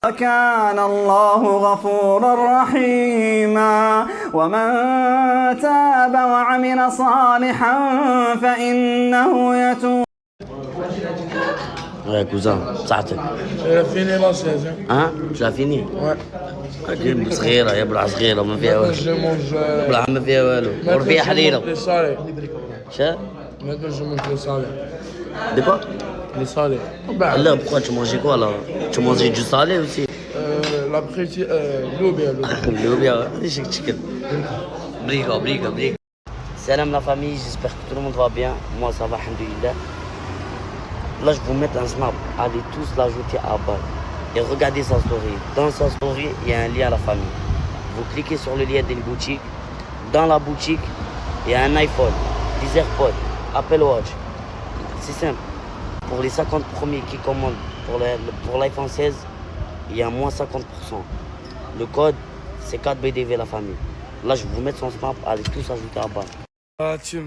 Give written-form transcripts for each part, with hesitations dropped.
وكان الله غفورا رحيما ومن تاب وعمل صالحا فإنه يتوب. Ouais, cousin, صحتك. فيني لا سيزون. ها؟ مش فيني؟ Ouais. كلمة صغيرة يا بلع صغيرة ما فيها والو. Je mange. بلع ما فيها والو. ور فيها حليلة. Les salés. شا؟ Maintenant je mange les salés. De quoi? Les salés. Là, pourquoi tu mangeais quoi là? Tu mangeais du salé aussi? L'après-midi, l'oubia. L'oubia, chicken. Brico. Salam la famille, j'espère que tout le monde va bien. Moi ça va, alhamdoulilah. Là, je vous mets un snap. Allez tous l'ajouter à balle. Et regardez sa story. Dans sa story, il y a un lien à la famille. Vous cliquez sur le lien d'une boutique. Dans la boutique, il y a un iPhone, des AirPods, Apple Watch. C'est simple. Pour les 50 premiers qui commandent pour l'iPhone 16, il y a moins 50%. Le code, c'est 4BDV la famille. Là, je vais vous mettre son snap. Allez tous ajouter à balle. Ah, Tim,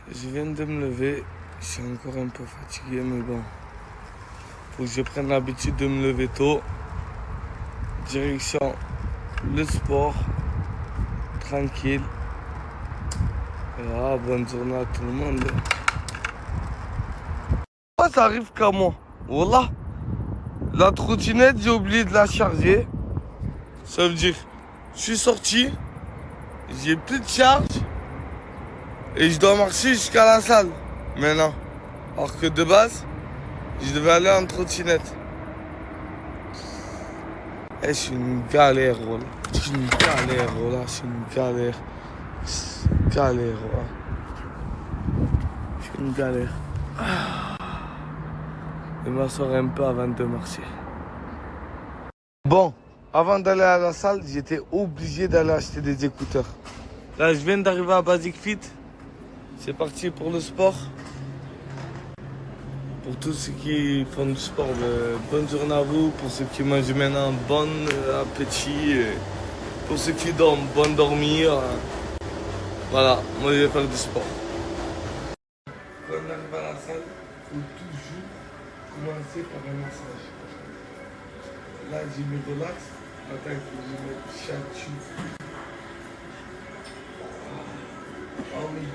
je viens de me lever. Je suis encore un peu fatigué, mais bon. Faut que je prenne l'habitude de me lever tôt. Direction le sport. Tranquille. Ah, bonne journée à tout le monde. Ça arrive qu'à moi. Voilà. La trottinette, j'ai oublié de la charger. Ça veut dire, je suis sorti. J'ai plus de charge. Et je dois marcher jusqu'à la salle. Mais non. Alors que de base, je devais aller en trottinette. Et je suis une galère, voilà. Je suis une galère, voilà. Je suis une galère. Galère, voilà. Je suis une galère. Je vais m'asseoir un peu avant de marcher. Bon, avant d'aller à la salle, j'étais obligé d'aller acheter des écouteurs. Là, je viens d'arriver à Basic Fit. C'est parti pour le sport. Pour tous ceux qui font du sport, bonne journée à vous. Pour ceux qui mangent maintenant, bon appétit. Pour ceux qui dorment, bon dormir. Voilà, moi je vais faire du sport. Quand on arrive à la salle, il faut toujours commencer par un massage. Là, je me relaxe. Attends que je mette chaque tube. Ah oui.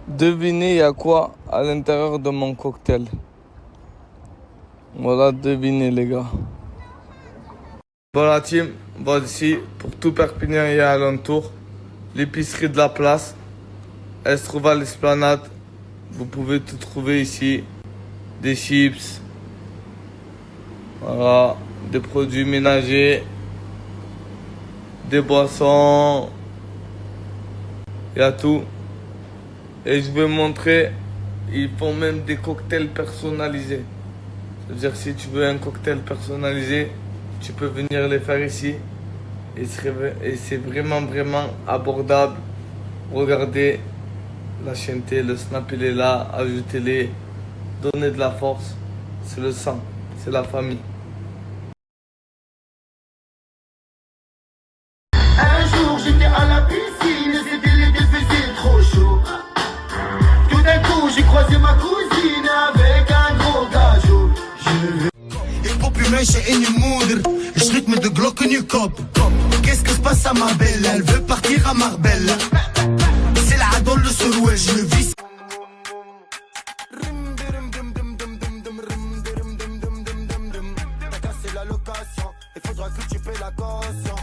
Devinez, il y a quoi à l'intérieur de mon cocktail. Voilà, devinez les gars. Bon la team, voici pour tout Perpignan et alentour, l'épicerie de la place. Elle se trouve à l'Esplanade. Vous pouvez tout trouver ici. Des chips. Voilà, des produits ménagers. Des boissons. Il y a tout. Et je vais vous montrer, ils font même des cocktails personnalisés. C'est-à-dire si tu veux un cocktail personnalisé, tu peux venir les faire ici. Et c'est vraiment abordable. Regardez, la chaîneté, le snap il est là, ajoutez-les, donnez de la force. C'est le sang, c'est la famille. Un jour j'étais à la piscine, c'était l'été, faisait trop chaud. Tout d'un coup j'ai croisé ma cousine avec un gros gajou. Ik pop je meisje in je moeder, je schrik met de Glock in je kop. Qu'est-ce que se passe à ma belle, elle veut partir à Marbella. C'est la dans le Sorwell, je le vis. T'as cassé la location, il faudra que tu payes la caution.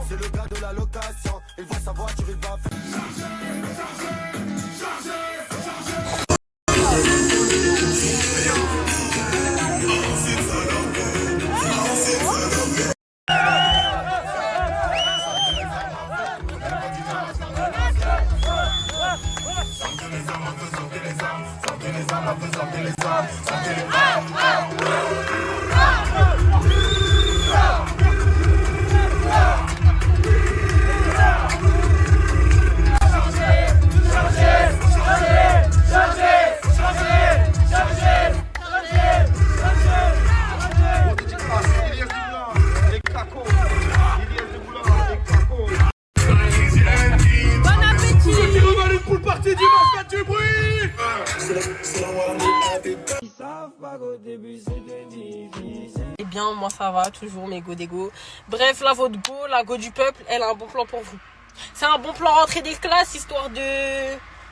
C'est le gars de la location, il voit sa voiture, il va faire. Parti dimanche, faites du bruit! Eh bien, moi ça va, toujours mes go des go. Bref, la votre go, la go du peuple, elle a un bon plan pour vous. C'est un bon plan rentrée des classes, histoire de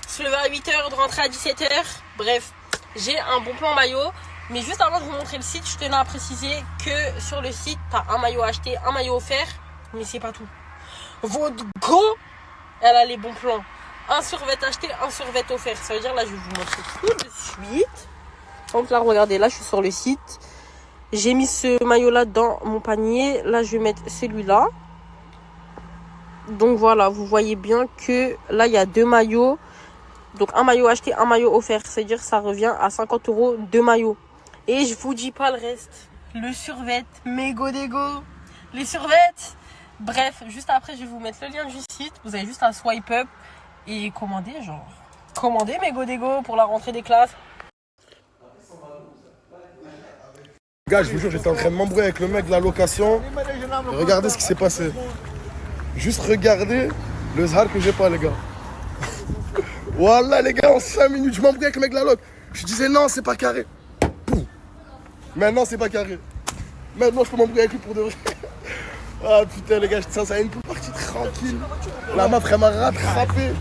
se lever à 8h, de rentrer à 17h. Bref, j'ai un bon plan maillot. Mais juste avant de vous montrer le site, je tenais à préciser que sur le site, t'as un maillot acheté, un maillot offert. Mais c'est pas tout. Votre go, elle a les bons plans. Un survêt acheté, un survêt offert. Ça veut dire, là, je vais vous montrer tout de suite. Donc là, regardez, là, je suis sur le site. J'ai mis ce maillot-là dans mon panier. Là, je vais mettre celui-là. Donc voilà, vous voyez bien que là, il y a 2 maillots. Donc un maillot acheté, un maillot offert. C'est-à-dire ça revient à 50 €, 2 maillots. Et je vous dis pas le reste. Le survêt, mes go des go. Les survêtes. Bref, juste après, je vais vous mettre le lien du site. Vous avez juste à swipe up et commander, genre. Commandez mes go des go pour la rentrée des classes. Gars, je vous jure, j'étais en train de m'embrouiller avec le mec de la location. Et regardez ce qui s'est passé. Juste regardez le zhar que j'ai pas, les gars. Voilà, les gars, en 5 minutes, je m'embrouille avec le mec de la loc. Je disais non, c'est pas carré. Poum. Maintenant, c'est pas carré. Maintenant, je peux m'embrouiller avec lui pour de vrai. Ah putain, les gars, ça a une partie tranquille. La meuf, elle m'a rattrapé.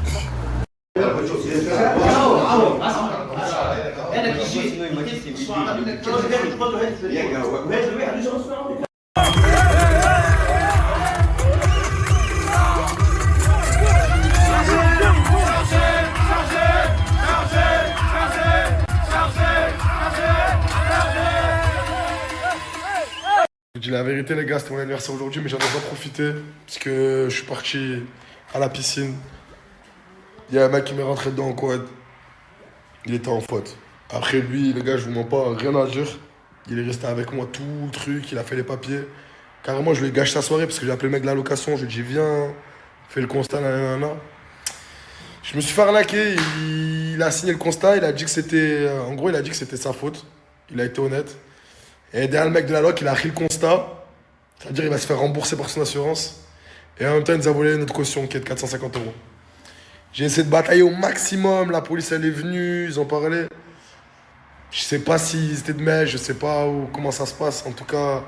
Je dis la vérité, les gars, c'était mon anniversaire aujourd'hui, mais j'en ai pas profité parce que je suis parti à la piscine. Il y a un mec qui m'est rentré dedans en quad. Il était en faute. Après lui, les gars, je vous mens pas, rien à dire. Il est resté avec moi tout le truc, il a fait les papiers. Carrément, je lui ai gâché sa soirée parce que j'ai appelé le mec de la location. Je lui ai dit, viens, fais le constat, nanana. Je me suis fait arnaquer, il a signé le constat, il a dit que c'était. En gros, il a dit que c'était sa faute. Il a été honnête. Et derrière le mec de la loc, il a pris le constat. C'est-à-dire qu'il va se faire rembourser par son assurance. Et en même temps, il nous a volé notre caution qui est de 450 €. J'ai essayé de batailler au maximum. La police, elle est venue, ils ont parlé. Je sais pas s'ils étaient de mèche, je sais pas comment ça se passe. En tout cas,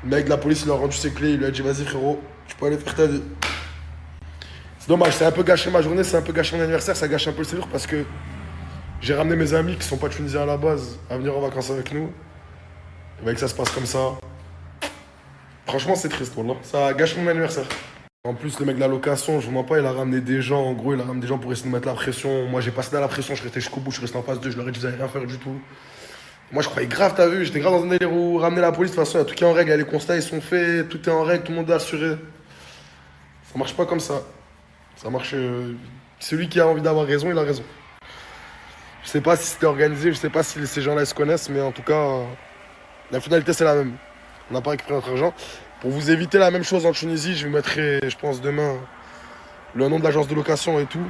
le mec de la police, il lui a rendu ses clés. Il lui a dit, vas-y frérot, tu peux aller faire ta vie. C'est dommage, c'est un peu gâché ma journée, c'est un peu gâché mon anniversaire, ça gâche un peu le séjour parce que j'ai ramené mes amis qui sont pas tunisiens à la base à venir en vacances avec nous. Et bien que ça se passe comme ça, franchement c'est triste, wallah. Ça gâche mon anniversaire. En plus, le mec de la location, je vous mens pas, il a ramené des gens. En gros, il a ramené des gens pour essayer de mettre la pression. Moi, j'ai passé dans la pression, je suis resté jusqu'au bout, je suis resté en face d'eux, je leur ai dit, vous allez rien faire du tout. Moi, je croyais grave, t'as vu, j'étais grave dans un délire où ramener la police, de toute façon, il y a tout qui est en règle, les constats, ils sont faits, tout est en règle, tout le monde est assuré. Ça marche pas comme ça. Ça marche. Celui qui a envie d'avoir raison, il a raison. Je sais pas si c'était organisé, je sais pas si ces gens-là se connaissent, mais en tout cas, la finalité, c'est la même. On n'a pas récupéré notre argent. Pour vous éviter la même chose en Tunisie, je vous mettrai, je pense, demain le nom de l'agence de location et tout.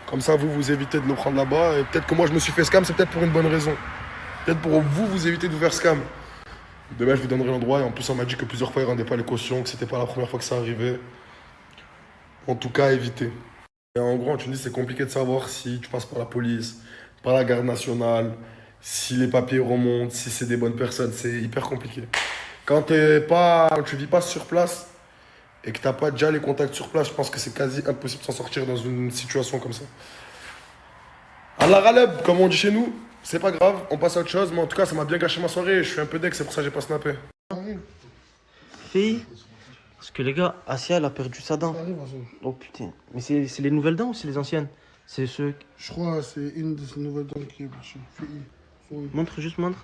Comme ça, vous évitez de le prendre là-bas. Et peut-être que moi, je me suis fait scam, c'est peut-être pour une bonne raison. Peut-être pour vous éviter de vous faire scam. Demain, je vous donnerai l'endroit. Et en plus, on m'a dit que plusieurs fois, ils ne rendaient pas les cautions, que c'était pas la première fois que ça arrivait. En tout cas, évitez. Et en gros, en Tunisie, c'est compliqué de savoir si tu passes par la police, par la garde nationale, si les papiers remontent, si c'est des bonnes personnes. C'est hyper compliqué. Quand tu vis pas sur place et que tu n'as pas déjà les contacts sur place, je pense que c'est quasi impossible de s'en sortir dans une situation comme ça. Allah Ghaleb, comme on dit chez nous, c'est pas grave, on passe à autre chose, mais en tout cas, ça m'a bien gâché ma soirée. Je suis un peu deck, c'est pour ça que j'ai pas snappé. Fille, parce que les gars, Asia, elle a perdu sa dent. Oh putain, mais c'est les nouvelles dents ou c'est les anciennes? C'est ceux. Je crois que c'est une de ces nouvelles dents qui est partie. Montre, juste montre.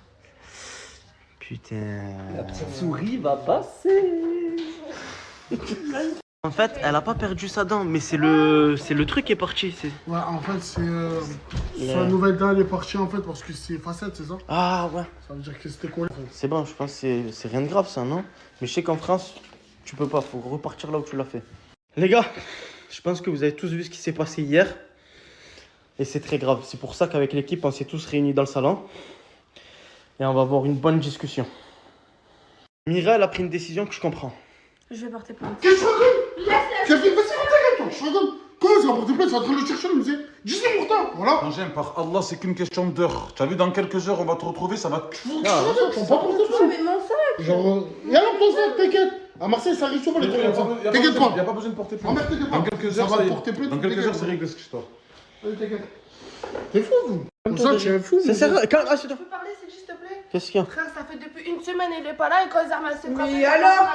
Putain. La petite souris va passer. En fait, elle a pas perdu sa dent, mais c'est le truc qui est parti. Ouais, en fait, c'est. Sa nouvelle dent, elle est partie en fait parce que c'est facette, c'est ça? Ah ouais. Ça veut dire que c'était collé. C'est bon, je pense que c'est rien de grave ça, non? Mais je sais qu'en France, tu peux pas, faut repartir là où tu l'as fait. Les gars, je pense que vous avez tous vu ce qui s'est passé hier. Et c'est très grave. C'est pour ça qu'avec l'équipe, on s'est tous réunis dans le salon. Et on va avoir une bonne discussion. Mira, elle a pris une décision que je comprends. Je vais porter plainte. Qu'est-ce que tu racontes? Vas-y, rentre, toi, je raconte. Quand il a porté plainte, il est en train de le chercher, il me disait, dis-le pourtant, voilà. Frangin, par Allah, c'est qu'une question d'heure. Tu as vu, dans quelques heures, on va te retrouver, ça va te tuer. Ils sont pas portés tout ça. Mais mon sac. Genre, y'a là ton sac, t'inquiète. À Marseille, ça arrive souvent les trucs comme ça. T'inquiète pas. Il n'y a pas besoin de porter Ah, merde, plainte. t'inquiète pas. Dans quelques heures, Ça va ça y est. porter plainte, Dans quelques t'inquiète heures, c'est pas. réglé cette histoire. Allez, t'inquiète. T'es fou, vous. Comme ça, tu es fou. C'est sérieux. Tu peux parler, s'il te plaît? Qu'est-ce qu'il y a? Frère, ça fait depuis une semaine, il est pas là et quand ils arment ses frappés. Et alors?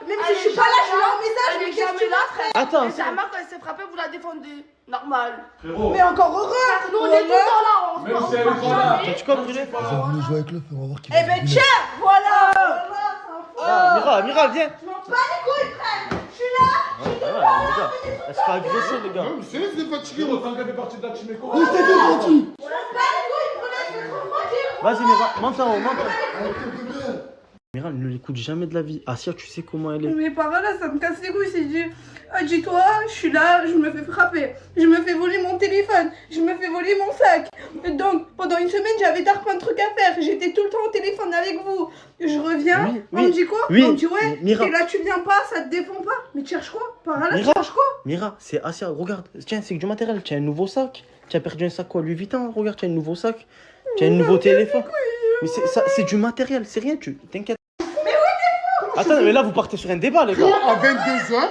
Même si je suis pas là, je lui envoie un message, mais qu'est-ce que tu là, frère? Attends, Et Zama, quand il s'est frappé, vous la défendez. Normal. Frérot, Mais encore heureux! Nous, on est tout le temps là, on se même parle si elle est pas là. tu quoi, brûlé? Vous voulez jouer avec le feu, on va voir qui Eh ben tiens! Voilà! Mira, viens. Je m'en bats les couilles, frère! Je suis là! Les gars, elle se fait agresser, les gars. Non, mais c'est vrai, c'est fatigué. Frérot, tant qu'elle fait partie de la team Eco. Je m'en bats les couilles, prenez, je vais trop tranquille! Vas-y, Mira, monte en haut, monte en haut. Mira, elle ne l'écoute jamais de la vie. Asia, tu sais comment elle est. Mes parents là, ça me casse les couilles, c'est dit, ah, dis-toi, je suis là, je me fais frapper, je me fais voler mon téléphone, je me fais voler mon sac. Donc, pendant une semaine, j'avais d'art plein de trucs à faire, j'étais tout le temps au téléphone avec vous. Je reviens, Oui, on me dit quoi? oui, On me dit, ouais, Mira. t'es là, tu viens pas, ça te défend pas. Mais tu cherches quoi? Par là, tu Mira. cherches quoi? Mira, c'est Asia, regarde. Tiens, c'est que du matériel. Tu as un nouveau sac. Tu as perdu un sac quoi, Louis Vuitton. Regarde, tu as un nouveau sac. Tu as un nouveau téléphone. Mais c'est du matériel, c'est rien, t'inquiète. Mais oui, t'es fou. Attends, mais là, vous partez sur un débat, les gars. À 22h,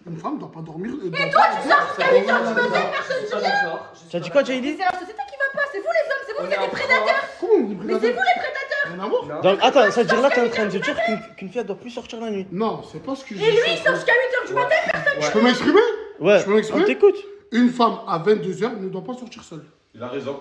une femme doit pas dormir. Et toi, tu sors jusqu'à 8h du matin, personne te vient. Tu as dit quoi, Jaylee? C'est la société qui va pas, c'est vous les hommes, c'est vous qui êtes des prédateurs. Comment on dit Mais c'est vous les prédateurs. On a mort? Donc, attends, ça veut dire là, t'es en train de dire qu'une fille, elle doit plus sortir la nuit. Non, c'est pas ce que je dis. Et lui, il sort jusqu'à 8h du matin, personne. Je peux m'exprimer? Ouais, Je peux m'exprimer? on t'écoute. Une femme à 22h ne doit pas sortir seule. Il a raison.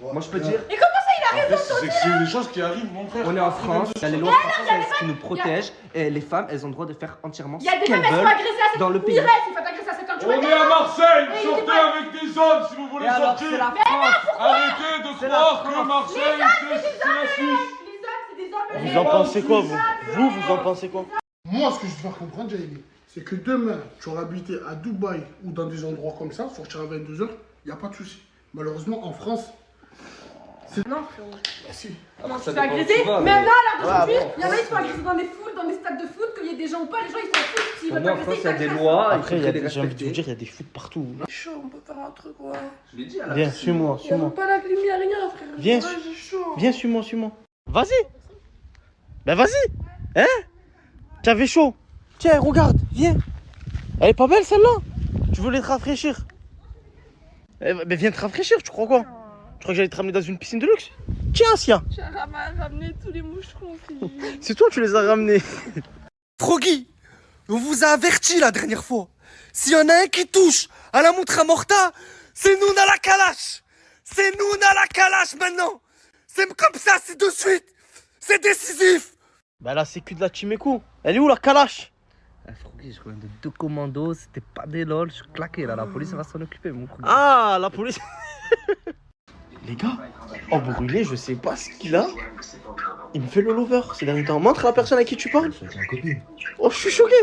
Moi, je peux dire, Et comment ça, il a raison? C'est que c'est des choses qui arrivent, mon frère. on est en France, il y a les lois françaises qui nous protègent et les femmes, elles ont le droit de faire entièrement Il ce y a des qu'elles femmes, elles sont veulent agressées à cette dans le pays. il faut agresser à 7h du On matin. est à Marseille, Et il sortez dit pas- avec des hommes si vous voulez Et alors, sortir. c'est la France. Arrêtez de C'est la croire que France. Marseille, c'est la Suisse. Les hommes, c'est des hommes. Vous en pensez quoi, vous en pensez quoi? Moi, ce que je veux faire comprendre, Jaïli, c'est que demain, tu auras habité à Dubaï ou dans des endroits comme ça, sortir à 22h, il n'y a pas de souci. Malheureusement, en France, Non, frérot. bah si. Comment tu te fais agresser? Même là, à l'heure d'aujourd'hui, il y en a qui se font agresser dans des foules, dans des stades de foot, qu'il y ait des gens ou pas, les gens ils s'en foutent. S'ils veulent Nous, en t'agresser, France, ils il y a des t'agressent. lois, Après, il faut les j'ai envie de vous respecter. dire, il y a des foot partout. C'est chaud, on peut faire un truc, ouais. Je l'ai dit à la Viens, piscine. suis-moi, Il y a suis-moi. pas la lumière, rien, frère. Viens, Ouais, j'ai chaud. Viens, suis-moi. Vas-y. Ben vas-y. Hein? T'avais chaud. Tiens, regarde, viens. Elle est pas belle celle-là? Tu voulais te rafraîchir? Eh ben viens te rafraîchir, tu crois quoi? Tu crois que j'allais te ramener dans une piscine de luxe? Tiens, Asia. J'ai ramené tous les moucherons, fille. C'est toi, tu les as ramenés. Froggy, on vous a averti la dernière fois. S'il y en a un qui touche à la montre à Morta, c'est nous dans la calache. C'est nous dans la calache maintenant. C'est comme ça, c'est de suite. C'est décisif. Bah la sécu de la Chimeco. Elle est où la calache? Froggy, je reviens de 2 commandos, c'était pas des lol, je suis claqué là, la police va s'en occuper, mon frère. Ah, la police. Les gars, oh brûlé, je sais pas ce qu'il a. Il me fait le lover ces derniers temps. Montre la personne à qui tu parles. Oh, je suis choqué.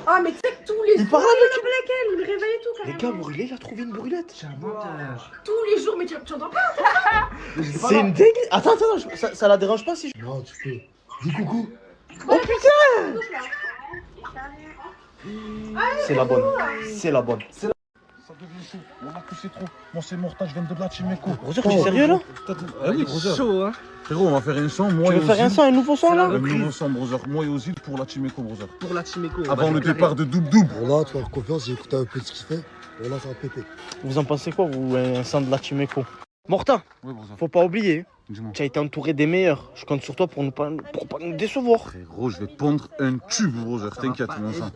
Ah, mais tu sais que tous les Il jours, parle avec avec elle, il me réveille et tout, Les carrément. gars, brûlé, il a trouvé une brûlette. Tous les jours, mais tu entends pas? C'est une dingue. Attends, ça la dérange pas si je... Non, tu peux. Dis coucou. Oh putain. C'est la bonne. C'est la bonne. Ça devient chaud. On a poussé trop. Moi, c'est Morta, je viens de la team Eco. Brother, tu es sérieux là? Ah oui, brother. Chaud, hein. Frérot, on va faire un son, moi Tu et veux faire un Ozil. son, un nouveau son là? Un nouveau son, brother. Moi et Ozil pour la team Eco, brother. Pour la team Eco. Avant le départ de Doub Doub. Voilà, tu vas avoir confiance, j'ai écouté un peu ce qu'il fait. Et là, ça va péter. Vous en pensez quoi, vous, un son de la Chimeco? Morta, Ouais, brother. faut pas oublier, Dis-moi. tu as été entouré des meilleurs. Je compte sur toi pour pas nous décevoir. Frérot, je vais pondre un tube, brother. T'inquiète, mon sang.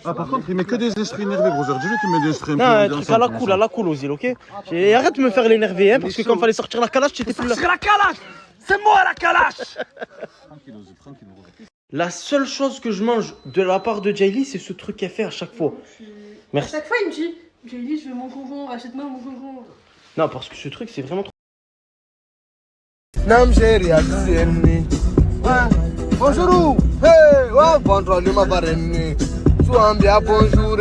Ah, par contre, il met que des esprits énervés, brother. Dis-lui qu'il met des esprits un peu Non, un dansants, truc à la mon cool, sang. à la cool, Ozil, ok? Et arrête de me faire l'énerver, hein, parce que quand il fallait sortir la calache, tu étais plus là. la calache. C'est moi la calache. Tranquille, Ozil, tranquille, brother. La seule chose que je mange de la part de Jaylee, c'est ce truc qu'elle fait à chaque fois. À Merci. chaque fois, il me dit, j'ai dit, je veux mon concombre, achète-moi mon concombre. Non, parce que ce truc, c'est vraiment trop. Bonjour. Hey, wa bonjour, ma barenne. Suambia bonjour.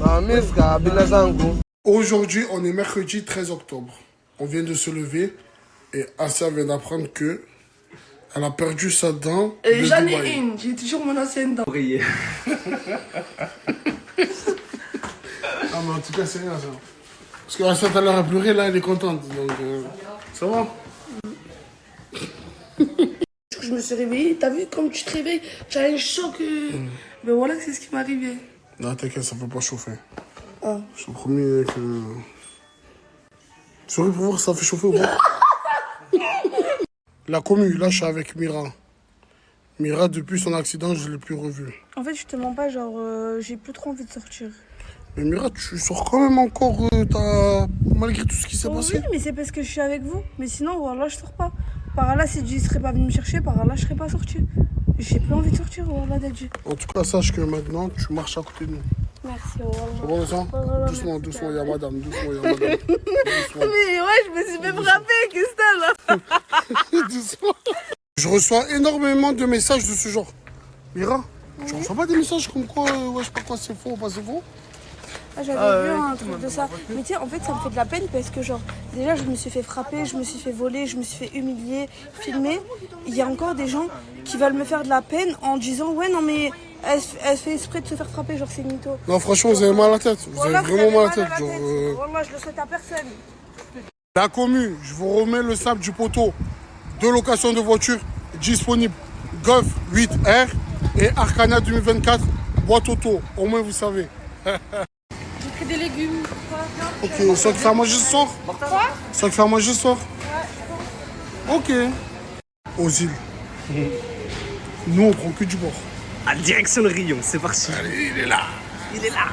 Amiska bilazangu. Aujourd'hui, on est mercredi 13 octobre. On vient de se lever et Asia vient d'apprendre que elle a perdu sa dent. Et de j'en Dubaï. ai une, j'ai toujours mon ancienne dent. Ah, mais en tout cas, c'est rien ça. Parce que ça, tout à l'heure, elle pleurait, là, elle est contente. Donc, ça va? Je me suis réveillée, t'as vu, comme tu te réveilles, tu as un choc. Ben voilà, c'est ce qui m'est arrivé. Non, t'inquiète, ça peut pas chauffer. Ah. Je te promets que. Tu saurais pour voir si ça fait chauffer ou pas? La commu, là, je suis avec Mira. Mira, depuis son accident, je l'ai plus revue. En fait, je te mens pas, genre, j'ai plus trop envie de sortir. Mais Mira, tu sors quand même encore, malgré tout ce qui s'est passé? Oui, mais c'est parce que je suis avec vous. Mais sinon, voilà, je sors pas. Par là, si Dieu serait pas venu me chercher, par là, je serais pas sortie. J'ai plus envie de sortir, voilà, Dadji. En tout cas, sache que maintenant, tu marches à côté de nous. Merci, voilà. C'est bon, ça? Doucement, doucement, il y a madame, doucement, il y a madame. Doucement. Mais ouais, je me suis fait frapper, qu'est-ce que là? Doucement. Je reçois énormément de messages de ce genre. Mira, tu reçois pas des messages comme quoi, ouais, je sais pas quoi, c'est faux ou pas c'est faux? Ah, j'avais vu un truc de ça. Mais tu sais, en fait, ça me fait de la peine parce que, genre, déjà, je me suis fait frapper, je me suis fait voler, je me suis fait humilier, filmer. Il y a encore des gens qui veulent me faire de la peine en disant, ouais, non, mais elle fait exprès de se faire frapper, genre, c'est mytho. Non, franchement, vous avez mal à la tête. Vous avez vraiment mal à la tête. Genre, Wallah, je le souhaite à personne. La commu, je vous remets le sable du poteau. 2 locations de voitures disponibles. Golf 8R et Arcana 2024, boîte auto. Au moins, vous savez. J'ai pris des légumes. Ok, soit qui fait à manger ce soir? Quoi? Soit qui fait à manger ce soir? Ouais, Ok. Aux îles. Nous, on prend que du bord. À direction le rayon, c'est parti. Allez, il est là. Il est là.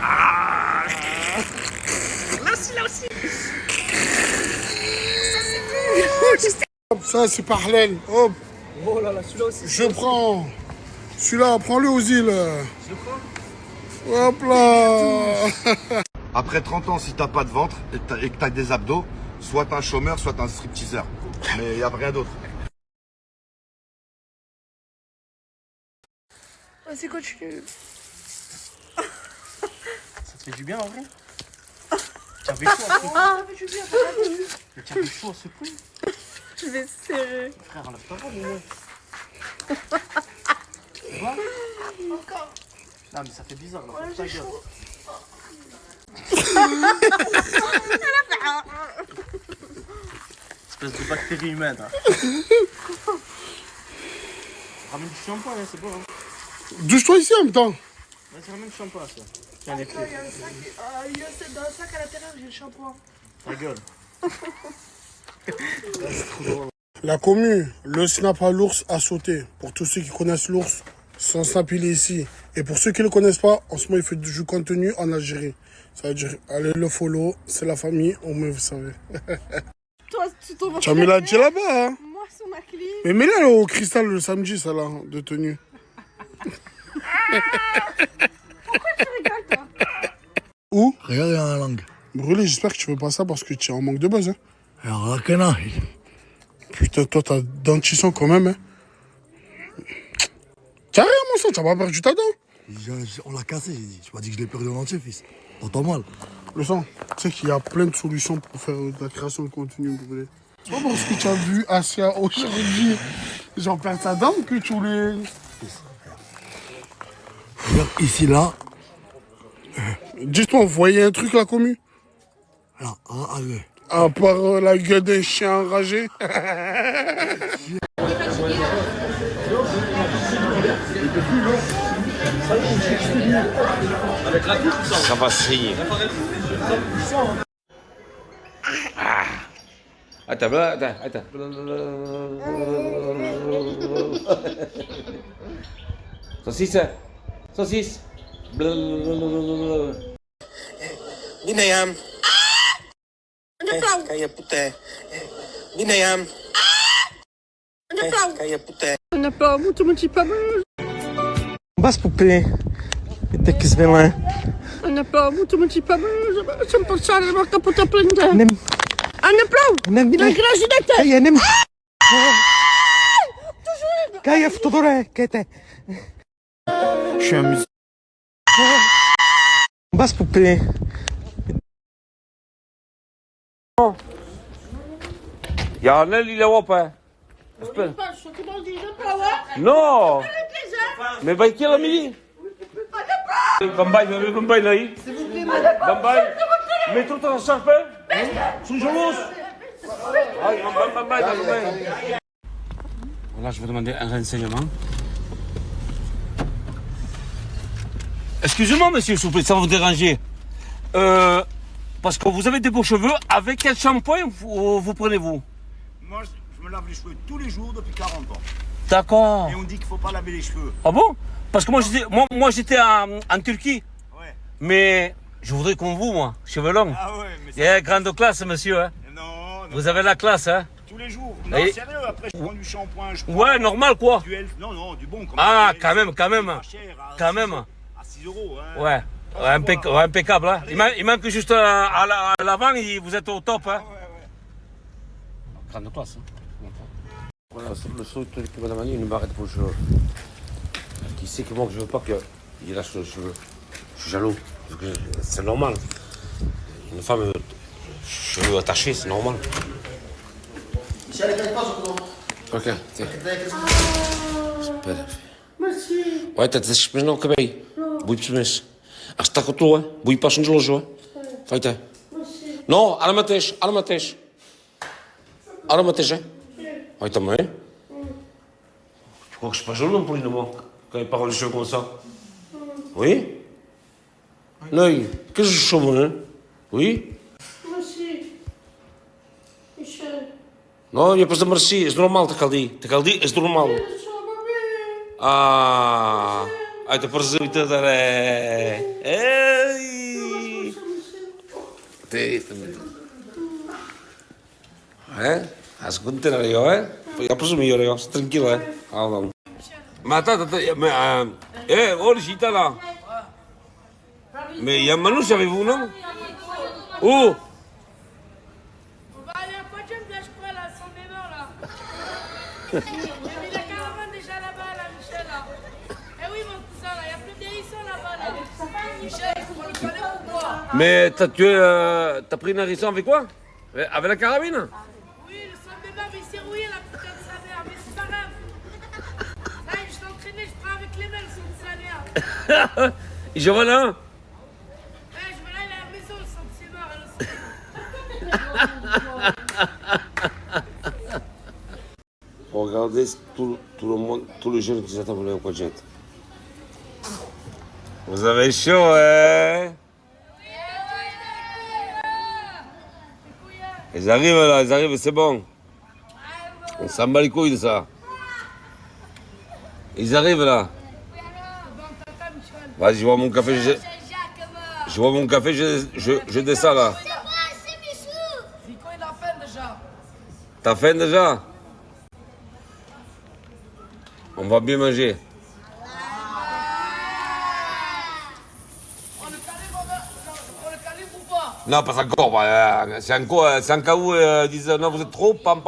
Là aussi, là aussi. Hop, ça, c'est parallèle. Hop. Oh là là, celui-là aussi. Je prends. Celui-là, prends-le aux îles. Je le prends. Hop là. Après 30 ans, si t'as pas de ventre et que t'as des abdos, soit t'es un chômeur, soit t'es un stripteaseur. Mais y a rien d'autre. Vas-y, continue. Ça te fait du bien en vrai? Tu avais chaud à ce point. Ça fait du bien, ça fait du bien. Mais tu avais chaud à ce point. Je vais serrer. Frère, enlève ta robe au moins. Tu vois? Encore. Non mais ça fait bizarre là, ferme ta gueule. Espèce de bactérie humaine. Hein. Ramène du shampoing, hein, c'est bon. Hein. Douche-toi ici en même temps. Vas-y, ramène du shampoing, ça. Tiens, les clés. Il y a dans le sac à l'intérieur, j'ai le shampoing. Ta gueule. C'est trop drôle. La commu, le snap à l'ours a sauté. Pour tous ceux qui connaissent l'ours, son snap il est ici. Et pour ceux qui ne le connaissent pas, en ce moment il fait du contenu en Algérie. Ça veut dire, allez le follow, c'est la famille, au moins vous savez. Toi, tu t'en vas. Tu as mis la là-bas, hein? Moi, sur ma clé. Mais mets-la au cristal le samedi, ça là, de tenue. Pourquoi tu rigoles, toi? Où? Regarde la langue. Brûlé, j'espère que tu veux pas ça parce que tu es en manque de buzz, hein. Alors là, que non. Putain, toi, t'as dentition quand même, hein. T'as rien, mon sang, t'as pas perdu ta dent. On l'a cassé, j'ai dit. Tu m'as dit que je l'ai perdu en entier, fils. T'entends mal. Le sang, tu sais qu'il y a plein de solutions pour faire de la création de contenu, brûlé. C'est pas parce que tu as vu Asia aujourd'hui, j'en perds sa dent que tu voulais. Regarde, ici, là. Dites-moi, vous voyez un truc, la commu? Là, à part la gueule d'un chien enragé. Ça va saigner. Attends. Saucisse. Binayam. Kaya putih. Binayam. Kaya putih. Ana pas, muito pas mal. Bas poupée. Te kisvela. Ana pas, muito pas mal. Jsem potřeba na kaputa plinde. Nem. Ana plau. Nem. Na gražidete. Kaya nem. Kaya v Todore. Kete. Je suis un musicien. Bas poupée. يا اللي وابا Non. Mais bah qui l'a mis? Bambay, Bambay, là. S'il vous plaît, madame. Bambay, mets tout en charge, sous Jolos. Bambay. Voilà, je vais demander un renseignement. Excusez-moi, monsieur, s'il vous plaît, ça va vous déranger. Parce que vous avez des beaux cheveux, avec quel shampoing vous prenez-vous? Moi, je me lave les cheveux tous les jours depuis 40 ans. D'accord. Et on dit qu'il ne faut pas laver les cheveux. Ah bon? Parce que moi j'étais en Turquie. Ouais. Mais je voudrais comme vous, moi, cheveux longs. Ah ouais, mais Il y a grande classe, monsieur. Hein. Non. Vous avez la classe, hein? Tous les jours. Non, Et... sérieux, après je prends du shampoing. Ouais, normal, quoi. Du elf. Non, du bon. Ah, quand même. Quand même. À 6 euros. Hein. Ouais. Impeccable. Hein. Il manque juste à l'avant, vous êtes au top. Hein. Ouais. Grande classe. Hein. Voilà, le seul truc que madame Annie, il m'arrête pour le cheveu. Qui sait que moi, que je veux pas qu'il lâche le cheveu. Je suis jaloux. C'est normal. Une femme, cheveux attachés, c'est normal. Ok, tiens. Espera. Ué, mas não acabei. Bui percebes? Acho que está com a tua. Bui para de loja. Feita. Não, aramatês. Aramatês, é? Vai também. Tu crois que je suis pas jaloux pour lui, moi, quand il parle de cheveux comme ça? Oui? Non, qu'est-ce que je suis bon, oui? Merci. Michel. Non, il n'y a pas de merci, c'est normal, t'as qu'à dire. C'est normal. Ah, ai te prazer muito da Ei! Te hein? A segunda era eu, hein? Já presumi, eu, tranquilo, hein? Ah, não. Mas tá, olha, está lá. Mais il y a Manouche avec vous, non? Où? On va aller à Podium de la Chouette, là, sans mémoire, là. J'ai mis la caravane déjà là-bas, là, Michel, là. Eh oui, mon cousin, là, il y a plus d'hérissons là-bas, là. Michel, il faut le connaître ou quoi? Mais t'as pris une hérisson avec quoi? Avec la carabine? Oui, le sang de mémoire, mais il s'est rouillé, la putain de sa mère, mais c'est pas grave. Ça y est, je t'ai entraîné, je prends avec les mains, le sang de sa mère. Je vois là. Regardez tout le monde, tous les jeunes qui s'attendent au projet. Vous avez chaud, hein? Ils arrivent là, c'est bon. On s'en bat les couilles de ça. Ils arrivent là. Vas-y, je vois mon café, je descends là. T'as faim déjà? On va bien manger. On le calibre ou pas? Non, pas encore. C'est un cas où ils disent non, vous êtes trop. Pam.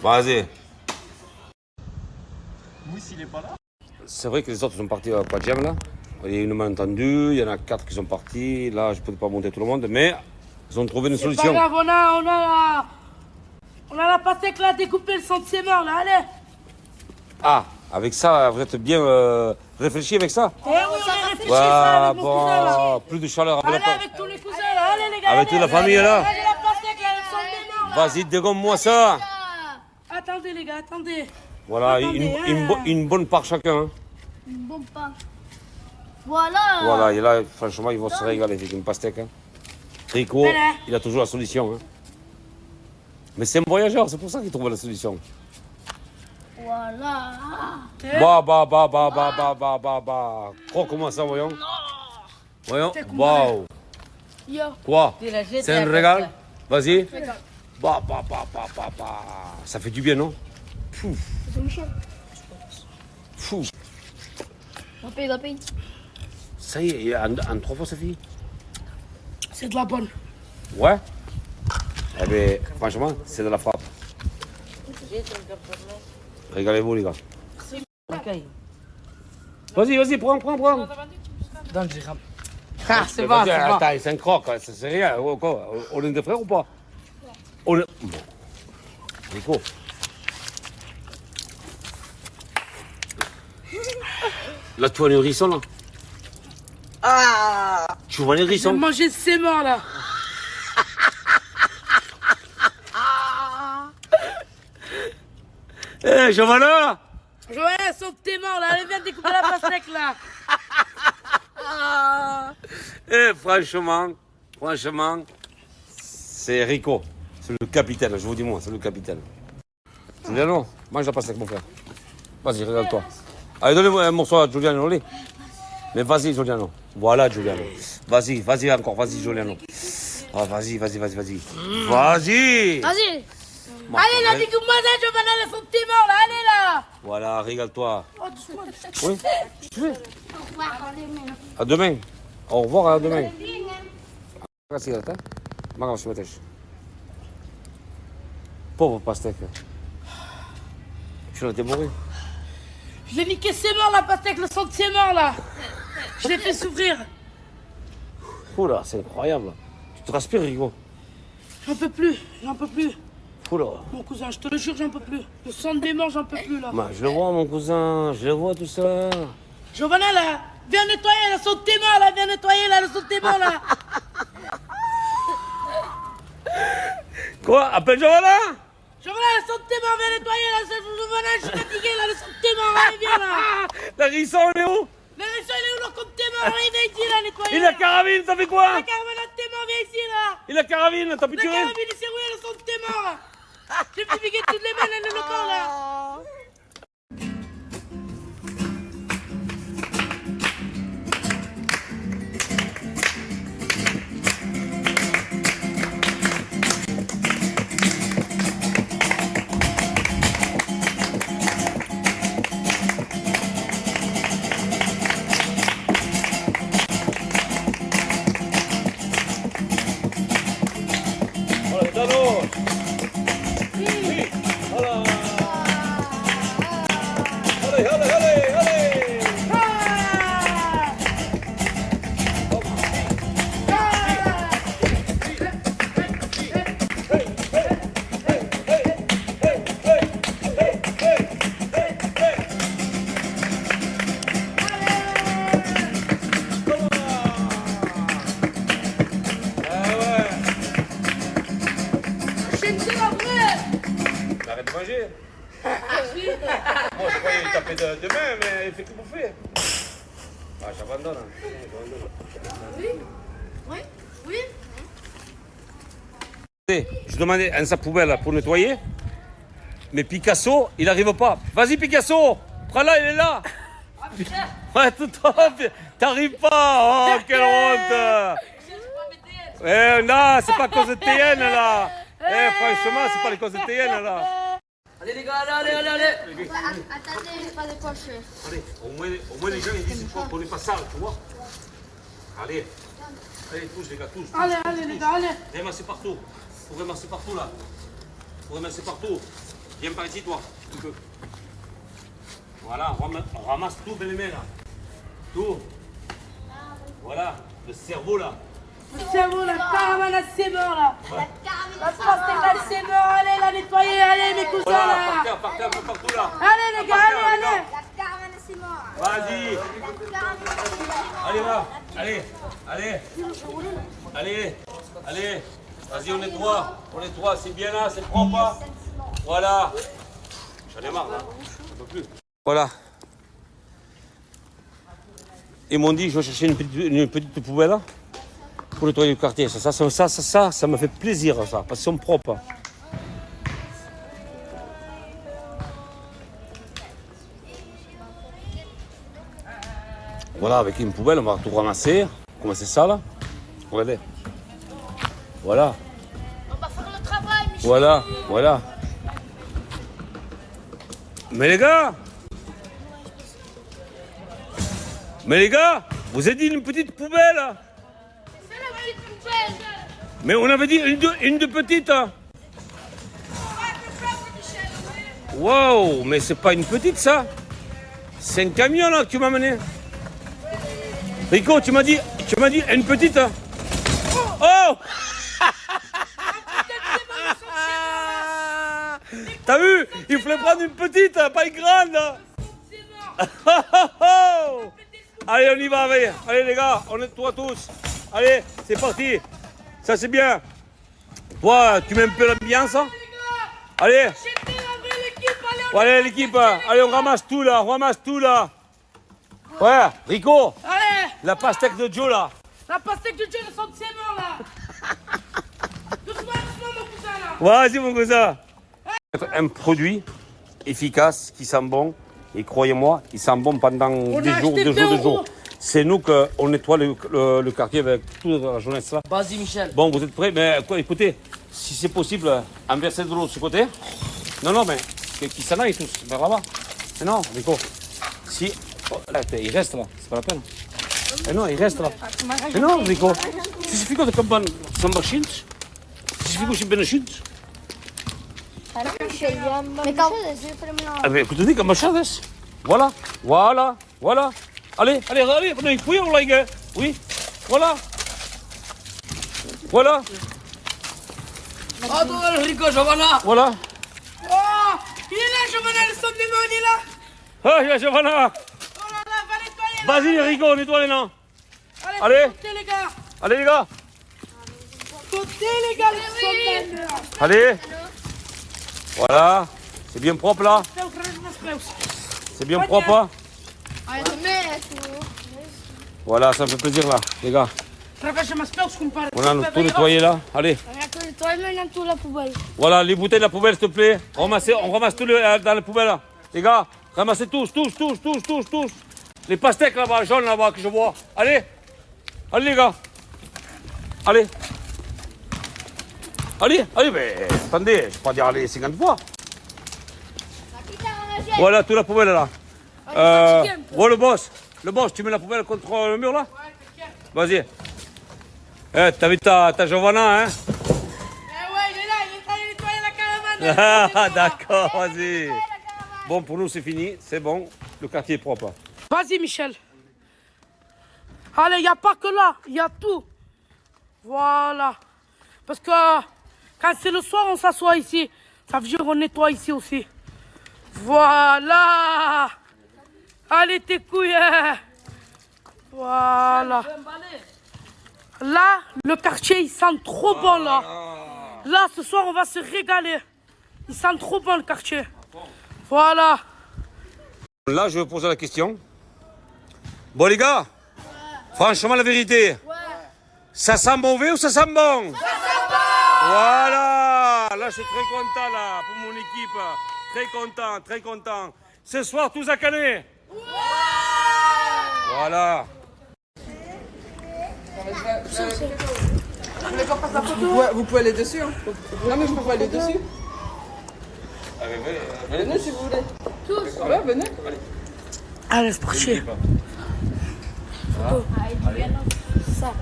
Vas-y. C'est vrai que les autres sont partis à Padiam là. Il y a une malentendu, il y en a 4 qui sont partis. Là, je ne peux pas monter tout le monde, mais ils ont trouvé une solution. Pas grave, on a la pastèque là, découpée, le sang de ses morts là, allez. Ah, avec ça, vous êtes bien réfléchi avec ça? Eh oui, on a réfléchi ça avec nos cousins là. Plus de chaleur. Allez, avec tous les cousins là, allez les gars. Avec toute la famille là. Allez, la pastèque là, le sang de ses morts là. Vas-y, dégomme-moi ça. Attendez les gars, attendez. Voilà, Attendez, une bonne part chacun. Hein. Une bonne part. Voilà. Voilà, et là, franchement, ils vont se régaler avec une pastèque. Hein. Rico, il a toujours la solution. Hein. Mais c'est un voyageur, c'est pour ça qu'il trouve la solution. Voilà. Bah. Croque-moi ça, voyons. Voyons. Waouh. Quoi? C'est un régal? Vas-y. Bah. Ça fait du bien, non? Fou. On paye. Ça y est, en 3 fois, ça fait. C'est de la bonne. Ouais. Eh bien, franchement, c'est de la frappe. Régalez-vous, les gars. Vas-y, prends. Donne, j'ai ramené. Ah, c'est bon. Attends, c'est un croc, c'est rien. On est des frères ou pas? On est... Bon. Nico. Là, tu vois les hérissons, là. Ah. Tu vois les hérissons. J'ai mangé ses morts là. Eh, Giovanna! Joël, sauf tes morts là. Allez, viens découper la pastèque là. Eh, franchement, c'est Rico. C'est le capitaine, je vous dis moi, c'est le capitaine. Giuliano, mange la pastèque, mon frère. Vas-y, regarde-toi. Allez, donnez-moi un morceau à Giuliano, allez. Mais vas-y, Giuliano. Voilà, Giuliano. Vas-y encore, vas-y, Giuliano. Ah, vas-y. Vas-y. Vas-y. Bon, Allez, là, découpe-moi ça, Giovanna, là, son petit mort, là, allez, là. Voilà, régale-toi. Oh, doucement. Oui, tu veux. Au revoir, demain. À demain. Au revoir, à demain. Grazie, hein. Magari si mettessi. Pauvre pastèque. Tu l'as dévoré. Je l'ai niqué ses morts la pastèque, le sang de ses morts là. Je l'ai fait souffrir. Oula, c'est incroyable. Tu te respires, Rico. J'en peux plus. Oula. Mon cousin, je te le jure, j'en peux plus. Le sang de mes morts, j'en peux plus là. Bah, je le vois, mon cousin. Je le vois, tout ça. Giovanna là, viens nettoyer le sang de tes morts là, viens nettoyer là, le sang de tes morts là. Quoi? Appelle Giovanna? Giovanna, le sang de tes morts, viens nettoyer là, Giovanna, je suis fatigué là, le sang de tes morts, allez, viens là. La risson, elle est où? Le réseau, il est où le sang de tes morts, allez, viens ici là, nettoyer. Et la carabine, t'as fait quoi? La caravane de tes morts, viens ici là. Et la carabine, t'as pu La tuer? carabine, il s'est rouillé le sang de tes morts. J'ai fait piquer toutes les mains dans le corps là. Arrête de manger. Moi, je croyais taper demain, mais il fait que bouffer. Ah, j'abandonne. Oui. Je demandais un sac poubelle pour nettoyer, mais Picasso, il n'arrive pas. Vas-y, Picasso, prends-la, il est là. Ouais, tout t'arrives pas. Oh, quelle honte. Non, c'est pas à cause de TN, là. Franchement, c'est pas à cause de TN, là. Allez, les gars, allez. Attendez, j'ai pas de poche. Allez, au moins les gens, ils disent qu'on n'est pas sale, tu vois. Allez, touche, les gars, touche. Allez, les gars, allez. Ramassez partout. Faut ramasser partout, là. Faut ramasser partout. Viens par ici, toi. Tu peux. Voilà, on ramasse tout, belle main, là. Tout. Voilà, le cerveau, là. Le cerveau, la caravane à ses morts, là. La pastèque à ses morts, allez, la nettoyer, allez, mes cousins, Voilà, là. par terre, partout, là. Allez, les gars, allez. La caravane à ses morts. Vas-y. Allez, va. Allez. Vas-y, on nettoie, c'est bien là, c'est propre. Voilà. J'en ai marre, là. J'en peux plus. Voilà. Ils m'ont dit, je vais chercher une petite poubelle là, pour nettoyer le quartier. Ça me fait plaisir, ça, parce qu'ils sont propres. Voilà, avec une poubelle, on va tout ramasser. Comment c'est ça, là? Regardez. Voilà. On va faire le travail, Michel. Voilà. Mais les gars, vous avez dit une petite poubelle. C'est la petite poubelle. Mais on avait dit une de petite. Waouh, mais c'est pas une petite, ça. C'est un camion, là, que tu m'as amené. Rico, tu m'as dit une petite. Oh. T'as vu? Il fallait prendre une petite, pas une grande. Allez, on y va, allez les gars, on nettoie tous. Allez, c'est parti. Ça c'est bien. Toi, tu mets un peu l'ambiance. Allez. Allez l'équipe, allez on ramasse tout là, Ouais, Rico. Allez. La pastèque de Joe là. La pastèque de Joe, elle sent de ses mains là. Doucement, mon cousin là. Vas-y mon cousin. Un produit efficace qui sent bon. Et croyez-moi, il sent bon pendant des jours. C'est nous qu'on nettoie le quartier avec toute la jeunesse là. Vas-y Michel. Bon, vous êtes prêts? Mais quoi, écoutez, si c'est possible, inverser de l'eau de ce côté. Non, mais qui s'en aille tous, vers là-bas. Mais non, Rico. Si. Oh, là, il reste là, c'est pas la peine. Mais non, il reste là. Mais non, Rico. Si je fais quoi de comme son machine? Si je fais quoi de benachine? Ah, mais écoutez, comme machine, voilà. Allez, prenez oui, on l'a oui, voilà. Attends, Rico, Giovanna. Voilà. Oh, il est là, Giovanna, le son de mes mains, il est là. Ah, il y a Giovanna. Oh là là, va nettoyer. Vas-y, Rico, nettoie les noms. Allez. Côté, les gars. Allez, les gars. Côté, les gars, les sont. Allez. Voilà. C'est bien propre là. C'est bien propre. Hein. Voilà, ça me fait plaisir là, les gars. On a tout nettoyé là. Allez. Voilà, les bouteilles de la poubelle, s'il te plaît. On ramasse tout dans la poubelle là. Les gars, ramassez tous. Les pastèques là-bas, jaunes là-bas que je vois. Allez, les gars. Allez, mais attendez, je ne vais pas dire allez 50 fois. Voilà, toute la poubelle là. Bon, le boss, tu mets la poubelle contre le mur là? Vas-y. T'as vu ta Giovanna, hein? Ouais, il est là, il est en train de nettoyer la caravane. Ah, d'accord, vas-y. Bon, pour nous, c'est fini, c'est bon. Le quartier est propre. Vas-y, Michel. Allez, il n'y a pas que là, il y a tout. Voilà. Parce que quand c'est le soir, on s'assoit ici. Ça veut dire qu'on nettoie ici aussi. Voilà. Allez, tes couilles. Voilà. Là, le quartier, il sent trop bon, là. Là, ce soir, on va se régaler. Il sent trop bon, le quartier. Voilà. Là, je vais poser la question. Bon, les gars, franchement, la vérité. Ça sent mauvais ou ça sent bon? Ça sent bon. Voilà. Là, je suis très content, là, pour mon équipe. Très content. Ce soir, tous à Canet. Voilà. Vous pouvez aller dessus. Hein. Non, mais je peux pas aller dessus. Venez si vous voulez. Tous. Ouais, venez. Allez, c'est parti. Ça.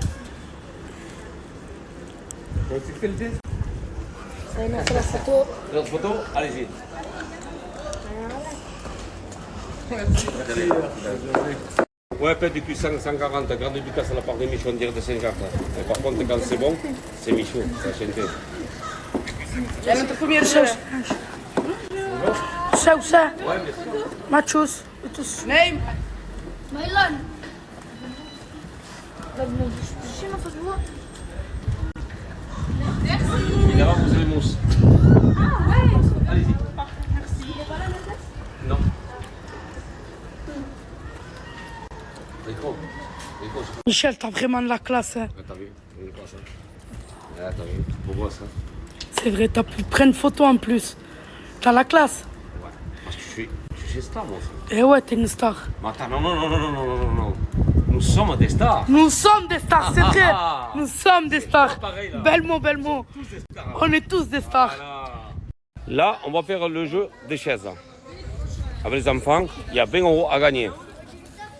On a fait la photo. Notre photo, allez-y. Ouais, peut-être depuis 140, grande dédicace à la part de Michou, on dirait de 50. Mais par contre, quand c'est bon, c'est Michou, c'est la chanté. Ça. Machos. Name. Mylan. Et là-bas, vous avez mousse. Ah ouais. Allez-y. Merci. Non. Michel, t'as vraiment de la classe. Hein. T'as vu? Une classe, hein. T'as vu? Beau gosse, hein. C'est vrai, t'as pu prendre une photo en plus. T'as la classe. Ouais, parce que je suis star, moi aussi. Eh ouais, t'es une star. Mais attends, non. Nous sommes des stars. Nous sommes des stars, c'est vrai. Nous sommes des stars. Pareil, là. Bel mot. On est tous des stars. Voilà. Là, on va faire le jeu des chaises. Avec les enfants, il y a 20 € à gagner.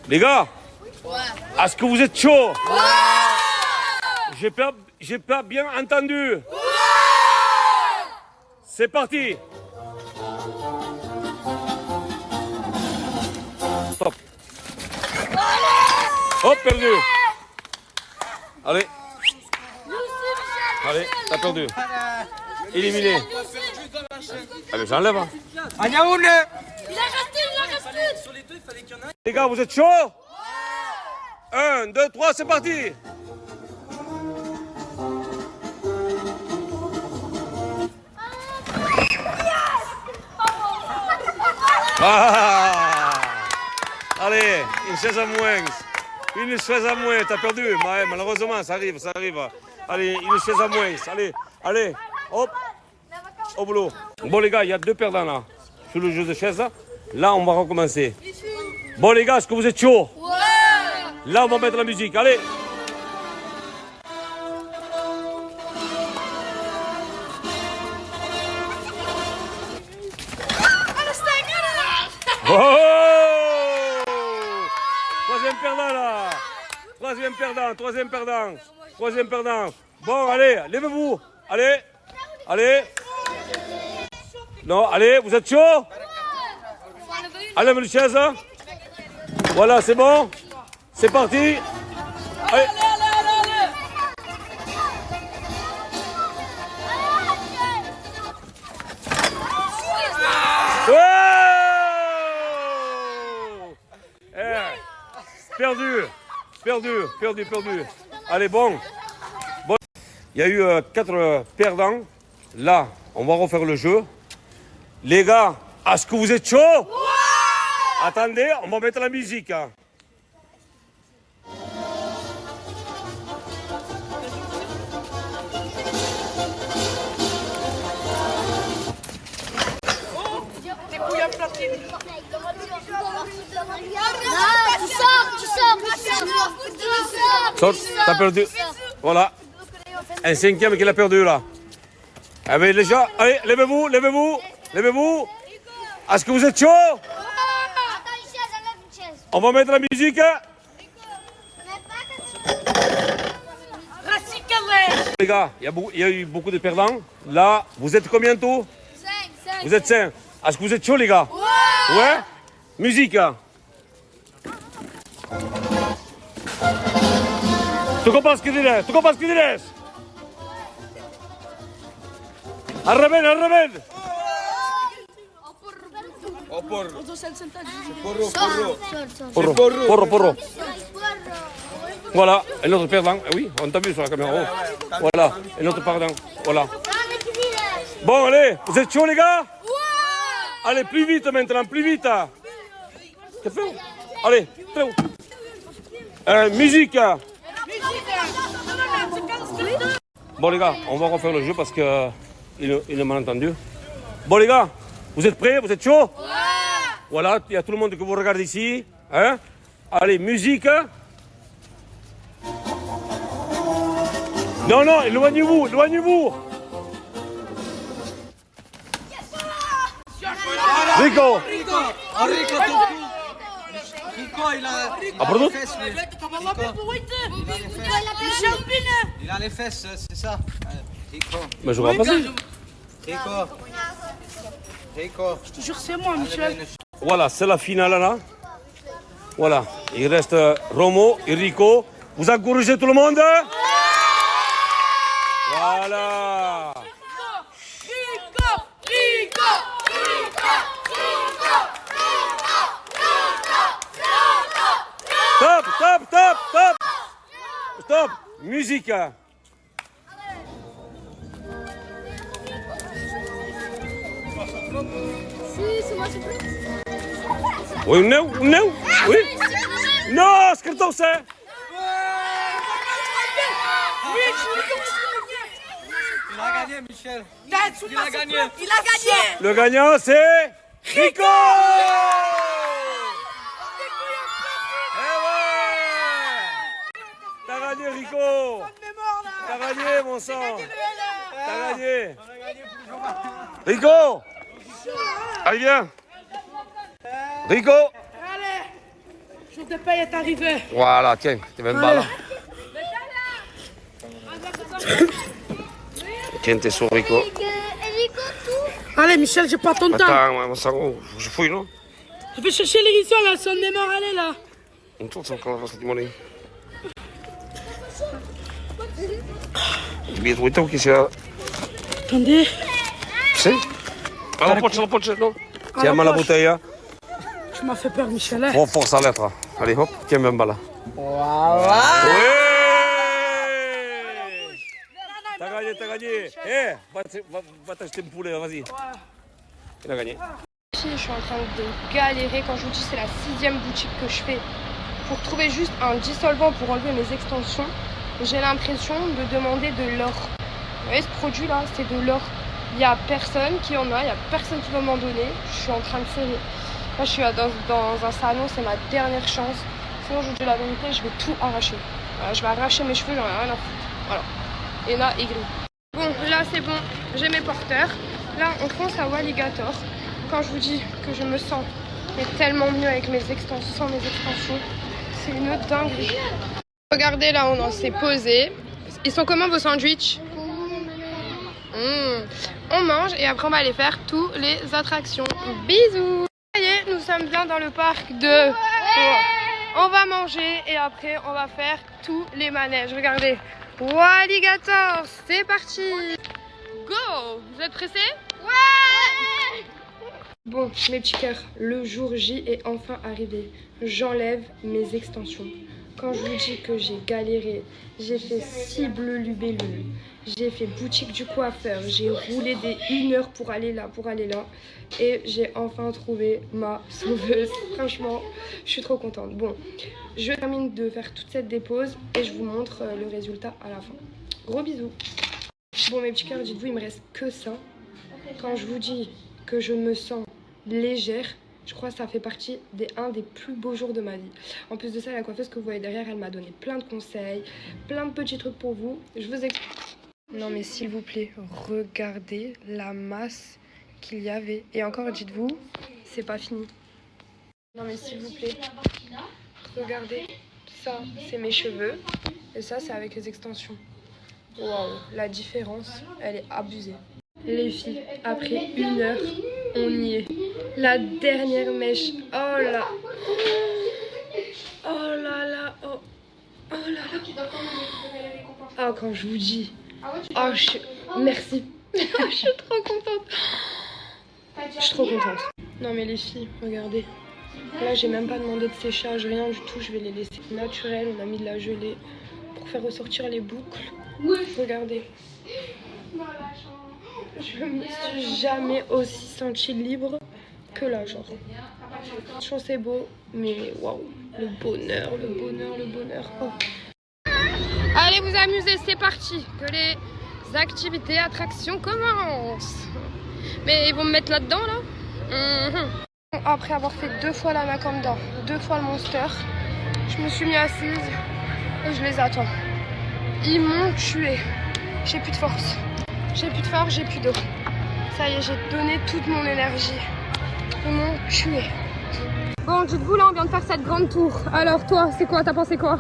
Les gars, est-ce que vous êtes chauds? J'ai pas bien entendu. C'est parti. Stop. Hop, perdu. Allez, t'as perdu. Éliminé. Allez, j'enlève. Il a resté. Les gars, vous êtes chauds? 1, 2, 3, c'est parti. Ah! Allez, une chaise à moins. Une chaise à moins, t'as perdu. Ouais, malheureusement, ça arrive, ça arrive. Allez, une chaise à moins. Allez, allez, hop, au boulot. Bon les gars, il y a 2 perdants là, sur le jeu de chaise. Là, on va recommencer. Bon les gars, est-ce que vous êtes chauds? Ouais. Là, on va mettre la musique, allez. Oh! Troisième perdant là. Troisième perdant, troisième perdant. Troisième perdant. Bon, allez, levez-vous. Allez, allez. Non, allez, vous êtes chaud? Allez, une chaise. Voilà, c'est bon. C'est parti. Allez. Perdu, perdu, perdu, perdu. Allez, bon. Il y a eu 4 perdants. Là, on va refaire le jeu. Les gars, est-ce que vous êtes chauds? Ouais. Attendez, on va mettre la musique. Hein. Saute, t'as perdu. Voilà. Un 5e qu'il a perdu là. Eh bien les gens, allez, levez-vous, levez-vous, levez-vous. Est-ce que vous êtes chaud? On va mettre la musique. Les gars, il y a eu beaucoup de perdants. Là, vous êtes combien tout? 5. Vous êtes 5. Est-ce que vous êtes chaud les gars? Ouais. Ouais. Musique. ¿Tú copas que dirás? ¿Tú copas que dirás? Al revés, al revés. Oh, porro. Porro, porro. Porro, porro. Voilà, un autre perdant. Eh oui, on t'a vu sur la caméra. Oh. Voilà, un autre perdant. Voilà. Bon, allez, vous êtes chaud les gars? Ouais. Allez, plus vite maintenant, plus vite. T'es fait où? Allez, fais où? Musique. Bon les gars, on va refaire le jeu parce que il est mal entendu. Bon les gars, vous êtes prêts? Vous êtes chauds? Ouais. Voilà, il y a tout le monde que vous regardez ici. Hein? Allez, musique. Non, non, éloignez-vous, éloignez-vous. Rico. Rico, il a... Ah, pardon? Il a les fesses, c'est ça. Rico. Mais je vois pas ça. Rico. Je te jure, c'est moi, Michel. Voilà, c'est la finale là. Voilà, il reste Romo et Rico. Vous encouragez tout le monde? Voilà. Stop, stop, stop, stop. Stop, musique. Oui, non, non, oui. Non, скрытал се. Il a gagné, Michel. Il a gagné. Il a gagné. Le gagnant, c'est Rico. T'as gagné, Rico. T'as gagné, mon sang. T'as gagné. Rico. Allez, viens. Rico. Allez. Jour de paye est arrivé. Voilà, tiens, t'es même pas là. Tiens, t'es sur Rico. Allez, Michel, j'ai pas ton temps. Attends, mon sang, je fouille, non? Je vais chercher l'émission, la sonne mémoire, elle est là. On tourne encore la testimony. Bine, uite o chestie. Attendez. Sì? Alla poccia, no? Chiama la bottiglia. Tu m'as fait peur, Michel. Bon, force à l'être. Allez, hop, tiens même là. Voilà. T'as gagné, t'as gagné. Eh, va t'acheter un poulet, vas-y. Il a gagné. Je suis en train de galérer. Quand je vous dis, c'est la 6e boutique que je fais pour trouver juste un dissolvant pour enlever mes extensions. J'ai l'impression de demander de l'or. Vous voyez ce produit là, c'est de l'or. Il n'y a personne qui en a, il n'y a personne qui va m'en donner. Je suis en train de serrer. Là je suis dans un salon, c'est ma dernière chance. Sinon je vous dis la vérité, je vais tout arracher. Voilà, je vais arracher mes cheveux, j'en ai rien à foutre. Voilà. Ena aigri. Bon, là c'est bon, j'ai mes porteurs. Là on fonce à Walligator. Quand je vous dis que je me sens tellement mieux avec mes extensions, sans mes extensions, c'est une dinguerie. Regardez là, on s'est posé. Ils sont comment vos sandwichs? On mange et après on va aller faire toutes les attractions. Bisous. Ça y est, nous sommes bien dans le parc de... On va manger et après on va faire tous les manèges. Regardez. Walligator, c'est parti. Go. Vous êtes pressés? Ouais. Bon, mes petits cœurs, le jour J est enfin arrivé. J'enlève mes extensions. Quand je vous dis que j'ai galéré, j'ai fait cible lubellule, j'ai fait boutique du coiffeur, j'ai roulé des 1 heure pour aller là, et j'ai enfin trouvé ma sauveuse. Franchement, je suis trop contente. Bon, je termine de faire toute cette dépose et je vous montre le résultat à la fin. Gros bisous. Bon, mes petits cœurs, dites-vous, il me reste que ça. Quand je vous dis que je me sens légère, je crois que ça fait partie un des plus beaux jours de ma vie. En plus de ça, la coiffeuse que vous voyez derrière, elle m'a donné plein de conseils, plein de petits trucs pour vous. Je vous explique. Non mais s'il vous plaît, regardez la masse qu'il y avait. Et encore, dites-vous, c'est pas fini. Non mais s'il vous plaît, regardez. Ça, c'est mes cheveux. Et ça, c'est avec les extensions. Waouh, la différence, elle est abusée. Les filles, après 1 heure, on y est. La dernière mèche. Oh là. Oh là là. Oh, oh là là. Ah, quand je vous dis. Oh, merci. Je suis trop contente. Je suis trop contente. Non mais les filles, regardez. Là, j'ai même pas demandé de séchage, rien du tout. Je vais les laisser naturelles. On a mis de la gelée pour faire ressortir les boucles. Regardez. Je me suis jamais aussi sentie libre que là, genre. Franchement, c'est beau, mais waouh, le bonheur, le bonheur, le bonheur. Oh. Allez vous amuser, c'est parti. Que les activités, attractions commencent. Mais ils vont me mettre là-dedans, là. Après avoir fait 2 fois la Anaconda, 2 fois le Monster, je me suis mis assise et je les attends. Ils m'ont tué. J'ai plus de force. J'ai plus de force, j'ai plus d'eau. Ça y est, j'ai donné toute mon énergie. Ils m'ont tué. Bon, dites-vous, là, on vient de faire cette grande tour. Alors, toi, c'est quoi? T'as pensé quoi?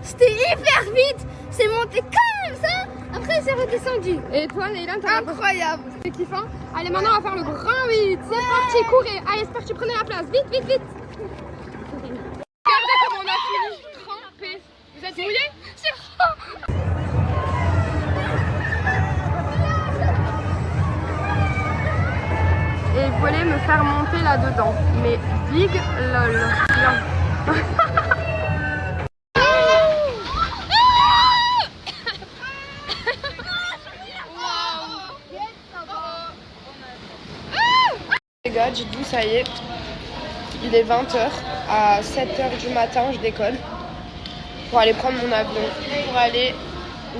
C'était hyper vite. C'est monté comme ça. Après, c'est redescendu. Et toi, Neylan, t'as incroyable. C'est kiffant. Allez, maintenant, on va faire le grand 8. C'est parti, courez. Allez, c'est parti, prenez la place. Vite, vite, vite. Regardez comment on a fini. Trempé. Vous êtes mouillés? C'est trop. Et ils voulaient me faire monter là-dedans. Mais big lol. Viens. Les gars, dites-vous, ça y est. Il est 20h. À 7h du matin, je décolle. Pour aller prendre mon avion. Pour aller,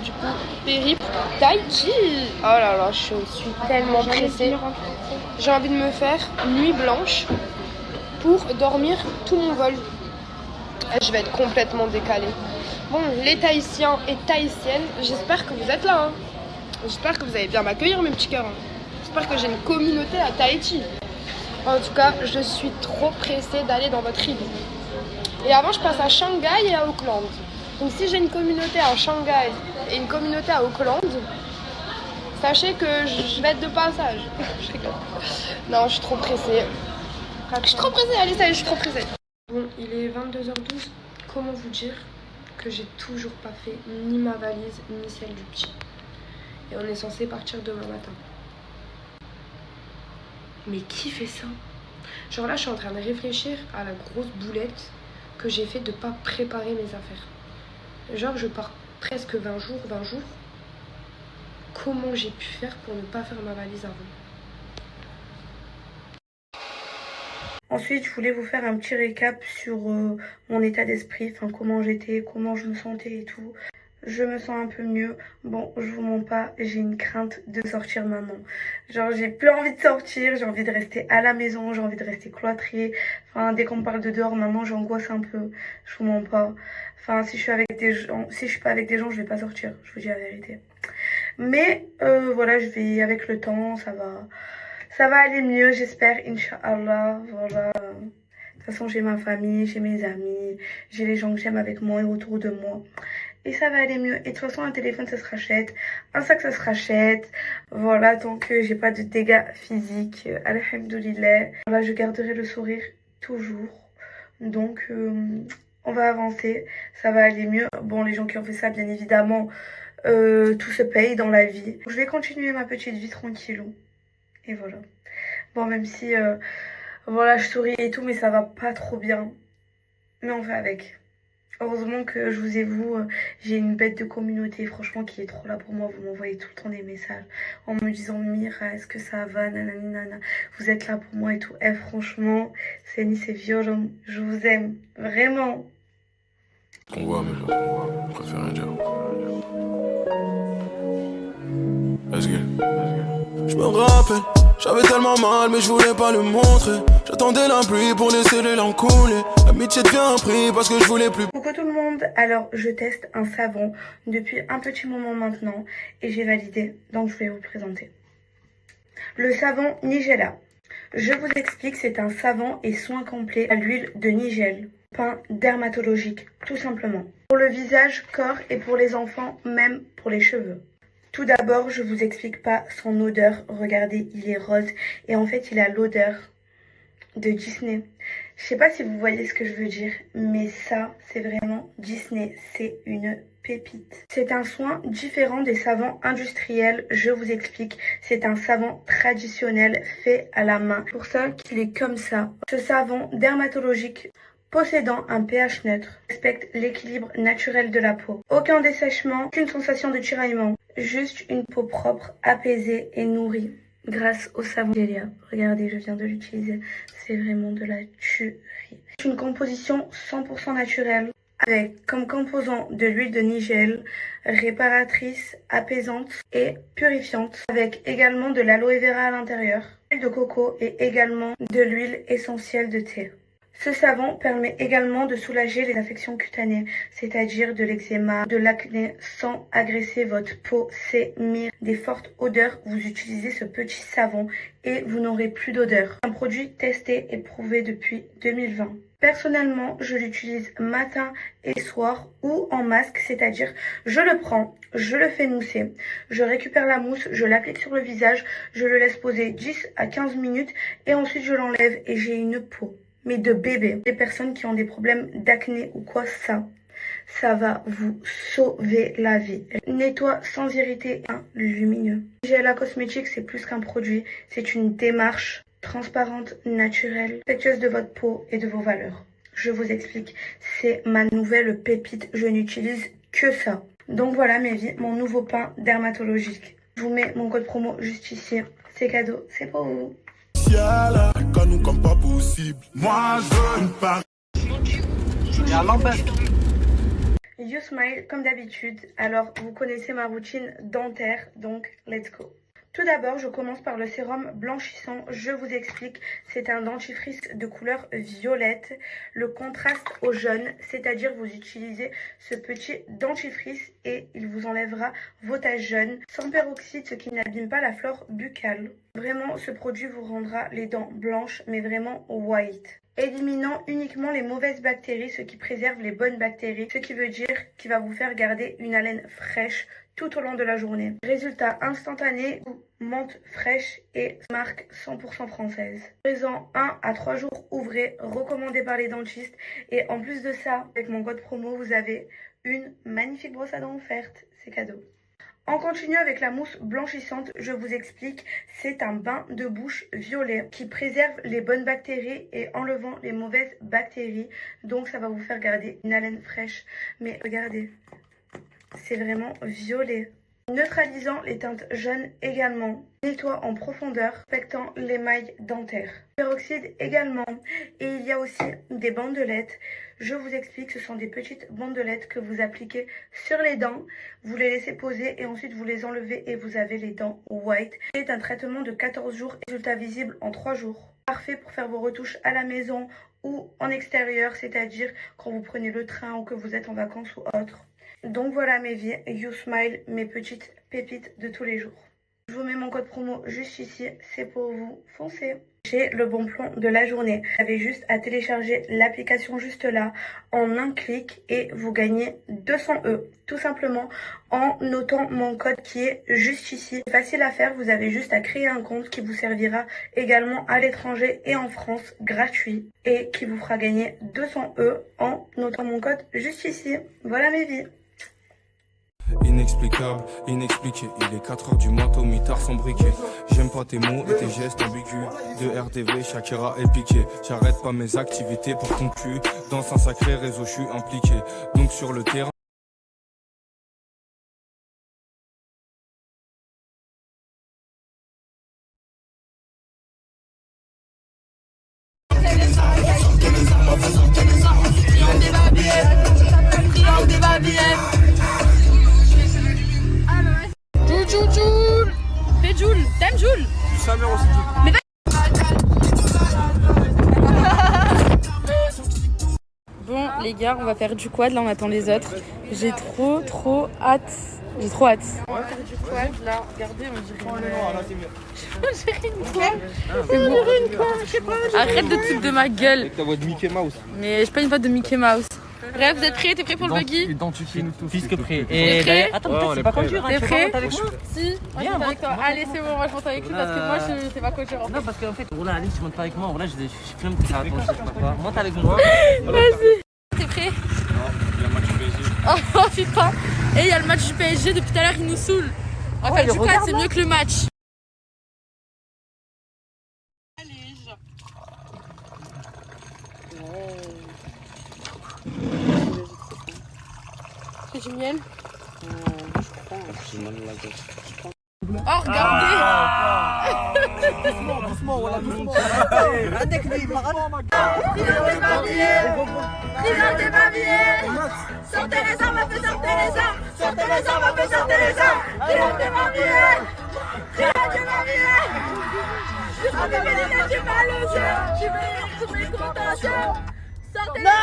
du coup, périple Tahiti. Oh là là, je suis tellement pressée. J'ai envie de me faire nuit blanche pour dormir tout mon vol. Je vais être complètement décalée. Bon, les Tahitiens et Tahitiennes, j'espère que vous êtes là. Hein. J'espère que vous allez bien m'accueillir, mes petits cœurs. J'espère que j'ai une communauté à Tahiti. En tout cas, je suis trop pressée d'aller dans votre île. Et avant, je passe à Shanghai et à Auckland. Donc si j'ai une communauté à Shanghai et une communauté à Auckland, sachez que je vais être de passage. Je rigole. Non, je suis trop pressée. Je suis trop pressée, allez, ça y est, je suis trop pressée. Bon, il est 22h12. Comment vous dire que j'ai toujours pas fait ni ma valise, ni celle du petit. Et on est censé partir demain matin. Mais qui fait ça? Genre là, je suis en train de réfléchir à la grosse boulette que j'ai fait de pas préparer mes affaires. Genre, je pars presque 20 jours. Comment j'ai pu faire pour ne pas faire ma valise avant? Ensuite, je voulais vous faire un petit récap sur mon état d'esprit, enfin comment j'étais, comment je me sentais et tout. Je me sens un peu mieux. Bon, je vous mens pas, j'ai une crainte de sortir maintenant. Genre, j'ai plus envie de sortir, j'ai envie de rester à la maison, j'ai envie de rester cloîtrée. Enfin, dès qu'on me parle de dehors, maintenant, j'angoisse un peu. Je vous mens pas. Enfin, si je suis avec des gens, si je suis pas avec des gens, je vais pas sortir. Je vous dis la vérité. Mais voilà, je vais avec le temps, ça va aller mieux, j'espère, Inch'Allah. Voilà. De toute façon, j'ai ma famille, j'ai mes amis, j'ai les gens que j'aime avec moi et autour de moi. Et ça va aller mieux. Et de toute façon, un téléphone, ça se rachète. Un sac, ça se rachète. Voilà, tant que j'ai pas de dégâts physiques. Alhamdoulilah. Voilà, je garderai le sourire toujours. Donc, on va avancer. Ça va aller mieux. Bon, les gens qui ont fait ça, bien évidemment, tout se paye dans la vie. Je vais continuer ma petite vie tranquillou. Et voilà. Bon, même si, voilà, je souris et tout, mais ça va pas trop bien. Mais on fait avec. Heureusement que je vous avoue, j'ai une bête de communauté, franchement, qui est trop là pour moi. Vous m'envoyez tout le temps des messages en me disant Mira, est-ce que ça va, nanani nana, vous êtes là pour moi et tout. Eh, franchement, c'est violent, je vous aime, vraiment. On voit, mais genre, je préfère rien dire. Let's get it. Je me rappelle, j'avais tellement mal mais je voulais pas le montrer. J'attendais la pluie pour laisser les larmes couler. L'amitié devient un prix parce que je voulais plus. Coucou tout le monde, alors je teste un savon depuis un petit moment maintenant et j'ai validé, donc je vais vous le présenter. Le savon Nigella. Je vous explique, c'est un savon et soin complet à l'huile de nigelle. Pain dermatologique, tout simplement. Pour le visage, corps et pour les enfants, même pour les cheveux. Tout d'abord, je vous explique pas son odeur. Regardez, il est rose et en fait, il a l'odeur de Disney. Je sais pas si vous voyez ce que je veux dire, mais ça, c'est vraiment Disney. C'est une pépite. C'est un soin différent des savons industriels. Je vous explique. C'est un savon traditionnel fait à la main. Pour ça qu'il est comme ça. Ce savon dermatologique possédant un pH neutre, respecte l'équilibre naturel de la peau. Aucun dessèchement, aucune sensation de tiraillement. Juste une peau propre, apaisée et nourrie grâce au savon Delia. Regardez, je viens de l'utiliser. C'est vraiment de la tuerie. C'est une composition 100% naturelle avec comme composant de l'huile de nigelle, réparatrice, apaisante et purifiante, avec également de l'aloe vera à l'intérieur, l'huile de coco et également de l'huile essentielle de thé. Ce savon permet également de soulager les affections cutanées, c'est-à-dire de l'eczéma, de l'acné, sans agresser votre peau, s'émire des fortes odeurs. Vous utilisez ce petit savon et vous n'aurez plus d'odeur. Un produit testé et prouvé depuis 2020. Personnellement, je l'utilise matin et soir ou en masque, c'est-à-dire je le prends, je le fais mousser, je récupère la mousse, je l'applique sur le visage, je le laisse poser 10 à 15 minutes et ensuite je l'enlève et j'ai une peau. Mais de bébé, les personnes qui ont des problèmes d'acné ou quoi, ça va vous sauver la vie. Nettoie sans irriter, lumineux. Nigella Cosmetics, c'est plus qu'un produit, c'est une démarche transparente, naturelle, respectueuse de votre peau et de vos valeurs. Je vous explique, c'est ma nouvelle pépite, je n'utilise que ça. Donc voilà mes vies, mon nouveau pain dermatologique. Je vous mets mon code promo juste ici, c'est cadeau, c'est pour vous. Comme pas possible. Moi je veux une part. You Smile comme d'habitude. Alors vous connaissez ma routine dentaire, donc let's go. Tout d'abord, je commence par le sérum blanchissant. Je vous explique, c'est un dentifrice de couleur violette. Le contraste au jaune, c'est-à-dire vous utilisez ce petit dentifrice et il vous enlèvera vos taches jaunes sans peroxyde, ce qui n'abîme pas la flore buccale. Vraiment, ce produit vous rendra les dents blanches, mais vraiment white. Éliminant uniquement les mauvaises bactéries, ce qui préserve les bonnes bactéries, ce qui veut dire qu'il va vous faire garder une haleine fraîche tout au long de la journée. Résultat instantané, menthe fraîche et marque 100% française. Présent 1 à 3 jours ouvrés, recommandé par les dentistes. Et en plus de ça, avec mon code promo, vous avez une magnifique brosse à dents offerte. C'est cadeau. On continue avec la mousse blanchissante, je vous explique, c'est un bain de bouche violet qui préserve les bonnes bactéries et enlevant les mauvaises bactéries. Donc ça va vous faire garder une haleine fraîche. Mais regardez, c'est vraiment violet. Neutralisant les teintes jaunes également. Nettoie en profondeur, respectant l'émail dentaire. Peroxyde également. Et il y a aussi des bandelettes. Je vous explique, ce sont des petites bandelettes que vous appliquez sur les dents. Vous les laissez poser et ensuite vous les enlevez et vous avez les dents white. C'est un traitement de 14 jours et résultat visible en 3 jours. Parfait pour faire vos retouches à la maison ou en extérieur, c'est-à-dire quand vous prenez le train ou que vous êtes en vacances ou autre. Donc voilà mes vies, You Smile, mes petites pépites de tous les jours. Je vous mets mon code promo juste ici, c'est pour vous, foncez. J'ai le bon plan de la journée. Vous avez juste à télécharger l'application juste là en un clic et vous gagnez 200 €. Tout simplement en notant mon code qui est juste ici. C'est facile à faire, vous avez juste à créer un compte qui vous servira également à l'étranger et en France gratuit et qui vous fera gagner 200 € en notant mon code juste ici. Voilà mes vies. Inexplicable, inexpliqué, il est 4h du matin, mitard sans briquet. J'aime pas tes mots et tes gestes ambigus. De RDV, Shakira est piqué. J'arrête pas mes activités pour ton cul. Dans un sacré réseau, je suis impliqué. Donc sur le terrain. Joule, fais Joule, t'aimes Joule? Sa mère aussi Joule. Bon les gars, on va faire du quad, là on attend les autres. J'ai trop hâte. J'ai trop hâte. On va faire du quad, là, regardez, on dirait une toile. Arrête de te foutre de ma gueule. Avec ta voix de Mickey Mouse. Mais j'ai pas une voix de Mickey Mouse. Bref, vous êtes prêts? T'es prêt pour le buggy? Identifiez-nous tous. Plus que prêt. T'es prêt? Attends, peut-être c'est pas conduire. T'es prêt? avec moi? Si, moi je monte avec toi. Allez, c'est bon, moi je monte avec lui parce que moi je sais pas conduire en fait. Non, parce qu'en fait, Roland, allez, tu montes pas avec moi. Roland, je suis flemme que ça attend, je sais pas quoi. Monte avec moi. Vas-y. T'es prêt? Il y a un match du PSG. Oh putain. Et il y a le match du PSG, depuis tout à l'heure il nous saoule. On va faire du quad, c'est mieux que le match. C'est du miel? Oh regardez! Doucement, voilà, doucement. Tribunal des Bavières. Sortez les armes, sortez les armes. Sortez les armes, sortez les armes. Tribunal des Bavières. Tribunal des Bavières. Je suis féminine, j'ai mal au jeu. Je vais tous mes contentieux. Sortez les armes.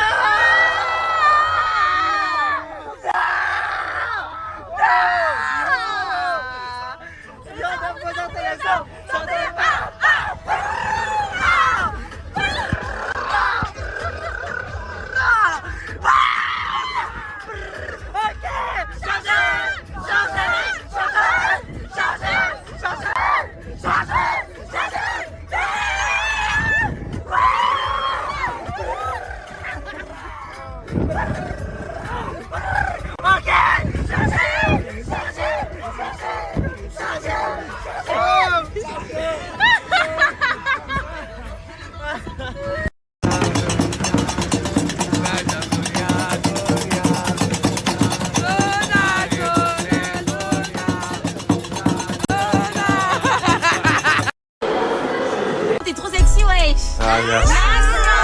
T'es trop sexy, wesh. Ah, merci.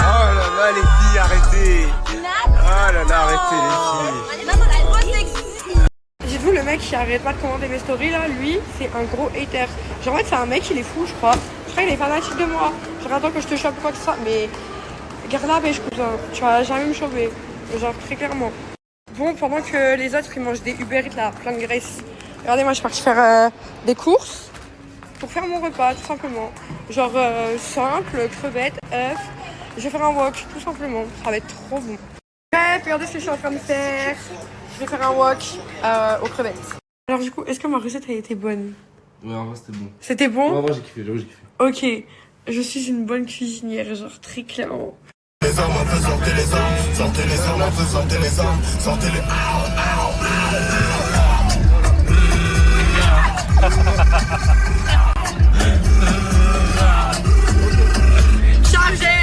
Oh là là, les filles, arrêtez. Oh là là, arrêtez, les filles. J'ai vu le mec qui arrête pas de commenter mes stories là, lui, c'est un gros hater. Genre en fait, c'est un mec, il est fou, je crois. Je crois qu'il est fanatique de moi. Genre attends que je te chope ou quoi que ça, mais garde la pêche, cousin. Tu vas jamais me choper. Genre très clairement. Bon, pendant que les autres ils mangent des Uber Eats là, plein de graisse. Regardez, moi je suis partie faire des courses pour faire mon repas, tout simplement. Genre simple, crevettes, œufs. Je vais faire un wok, tout simplement. Ça va être trop bon. Bref, regardez ce que je suis en train de faire. Je vais faire un wok aux crevettes. Alors du coup, est-ce que ma recette a été bonne? Ouais, en vrai, c'était bon. C'était bon? Ouais, moi j'ai kiffé, j'avoue, j'ai kiffé. Ok, je suis une bonne cuisinière, genre très clairement. Les armes, sortez les armes. Sortez les armes, sortez les armes. Sortez les armes. Chargé,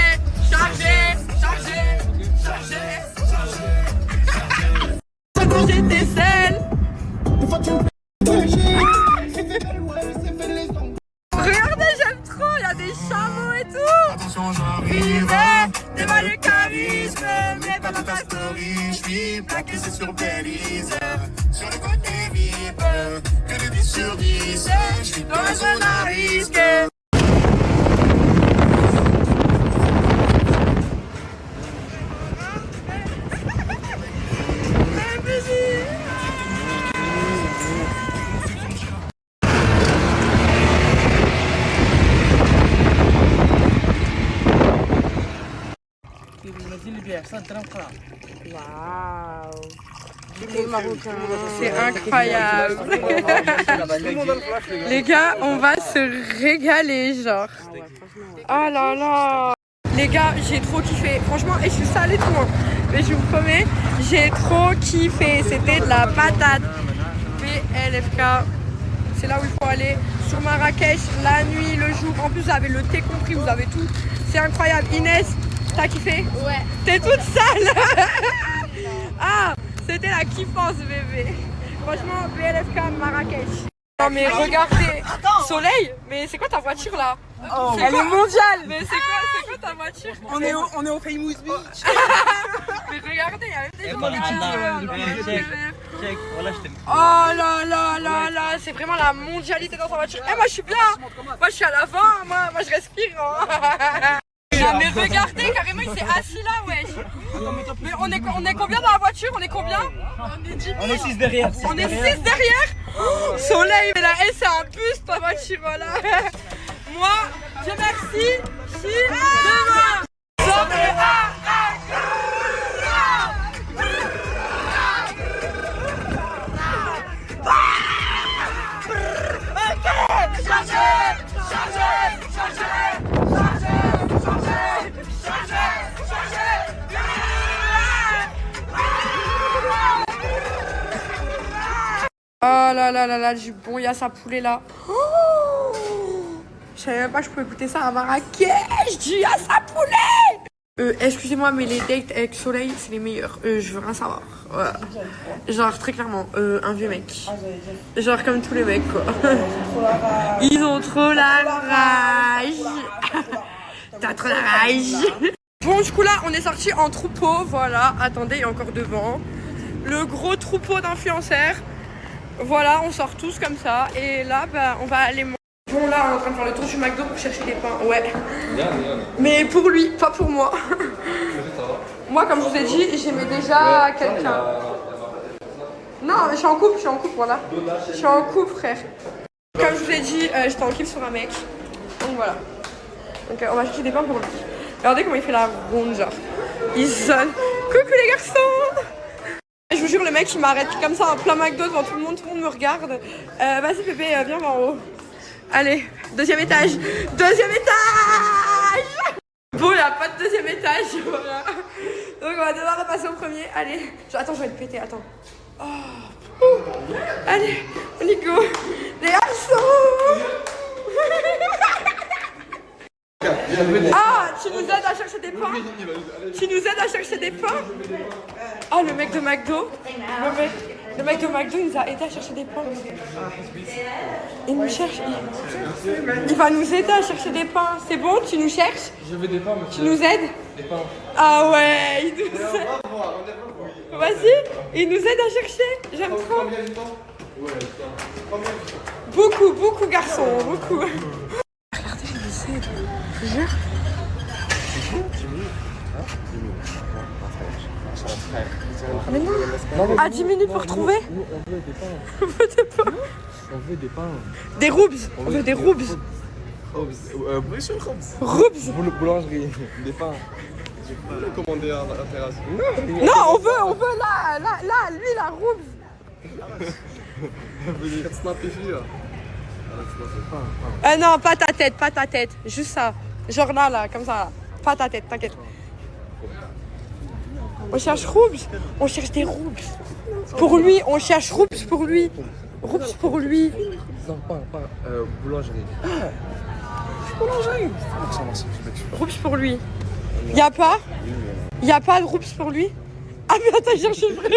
chargé, chargé, chargé, chargé. Quand j'étais seule. Regardez, j'aime trop, il y a des chameaux et tout. Attention, j'arrive. T'es pas le charisme, mais pas dans ta story. J'suis plaqué, c'est sur Belize. Sur le côté VIP, que de 10 sur 10. J'suis dans la zone à risque. Waouh, c'est incroyable. Les gars, on va se régaler, genre. Oh là là. Les gars, j'ai trop kiffé. Franchement, et je suis salée tout, hein. Mais je vous promets, j'ai trop kiffé. C'était de la patate. BLFK, c'est là où il faut aller. Sur Marrakech, la nuit, le jour. En plus, vous avez le thé compris, vous avez tout. C'est incroyable. Inès, t'as kiffé? Ouais. T'es toute sale. Ah, c'était la kiffance, bébé. Franchement, BLFK Marrakech. Non mais regardez, Soleil, mais c'est quoi ta voiture là? Oh, elle est mondiale. Mais c'est quoi ta voiture? On est au Famous Beach. Mais regardez, il y a même des gens oh là là là là, c'est vraiment la mondialité dans sa voiture. Eh moi je suis bien, moi je suis à l'avant, moi je respire. Hein. Mais regardez, carrément il s'est assis là, wesh. Mais on est combien dans la voiture? On est combien? On est 6 derrière. On est 6 derrière. Oh, Soleil, mais là, elle c'est un bus ta voiture là. Moi, Dieu merci, si demain. Oh là là là là, du bon Yassa poulet là. Oh, je savais même pas que je pouvais écouter ça à Marrakech, du Yassa poulet. Excusez-moi, mais les dates avec Soleil, c'est les meilleurs. Je veux rien savoir. Voilà. Genre, très clairement, un vieux mec. Genre, comme tous les mecs, quoi. Ils ont trop la rage. T'as trop la rage. Bon, du coup, là, on est sorti en troupeau. Voilà, attendez, il y a encore devant. Le gros troupeau d'influenceurs. Voilà, on sort tous comme ça. Et là, bah, on va aller manger. Bon, là, on est en train de faire le tour du McDo pour chercher des pains. Ouais. Mais pour lui, pas pour moi. Moi, comme je vous ai dit, j'aimais déjà quelqu'un. Non, je suis en couple, voilà. Je suis en couple, frère. Comme je vous ai dit, j'étais en couple sur un mec. Donc voilà. Donc on va chercher des pains pour lui. Regardez comment il fait la ronde, genre. Il sonne. Coucou les garçons. Je vous jure, le mec il m'arrête comme ça en plein McDo devant tout le monde me regarde. Vas-y Pépé, viens en haut. Allez, deuxième étage. Deuxième étage. Bon, il n'y a pas de deuxième étage, voilà. Donc on va devoir repasser au premier. Allez, attends, je vais le péter, attends. Oh. Allez, on y go. Les garçons. Ah, tu nous aides à chercher des pains? Tu nous aides à chercher des pains? Oh, le mec de McDo. Le mec de McDo, il nous a aidé à chercher des pains. Il nous cherche. Il va nous aider à chercher des pains. C'est bon, tu nous cherches? Je veux des pains, monsieur. Tu nous aides? Des pains. Ah ouais, il nous aide. Vas-y, il nous aide à chercher. J'aime trop. Beaucoup, beaucoup, garçon, beaucoup. Regardez, il nous aide. Je jure. Mais non, à 10 minutes pour trouver. On veut des pains. On veut des pains. Des roubs. On veut des roubs. Roubs. Boulangerie, des pains. Je peux commander à la terrasse. Non, on veut là, lui la roubs. Non, pas ta tête, juste ça. Genre là, comme ça, pas ta tête, t'inquiète. On cherche roubs, on cherche des roubs. Pour lui, on cherche roubs pour lui. Roubs pour lui. Non, pas, boulangerie. Boulangerie. Roups pour lui. Y a pas de roups pour lui? Ah mais attends, j'ai cherché le vrai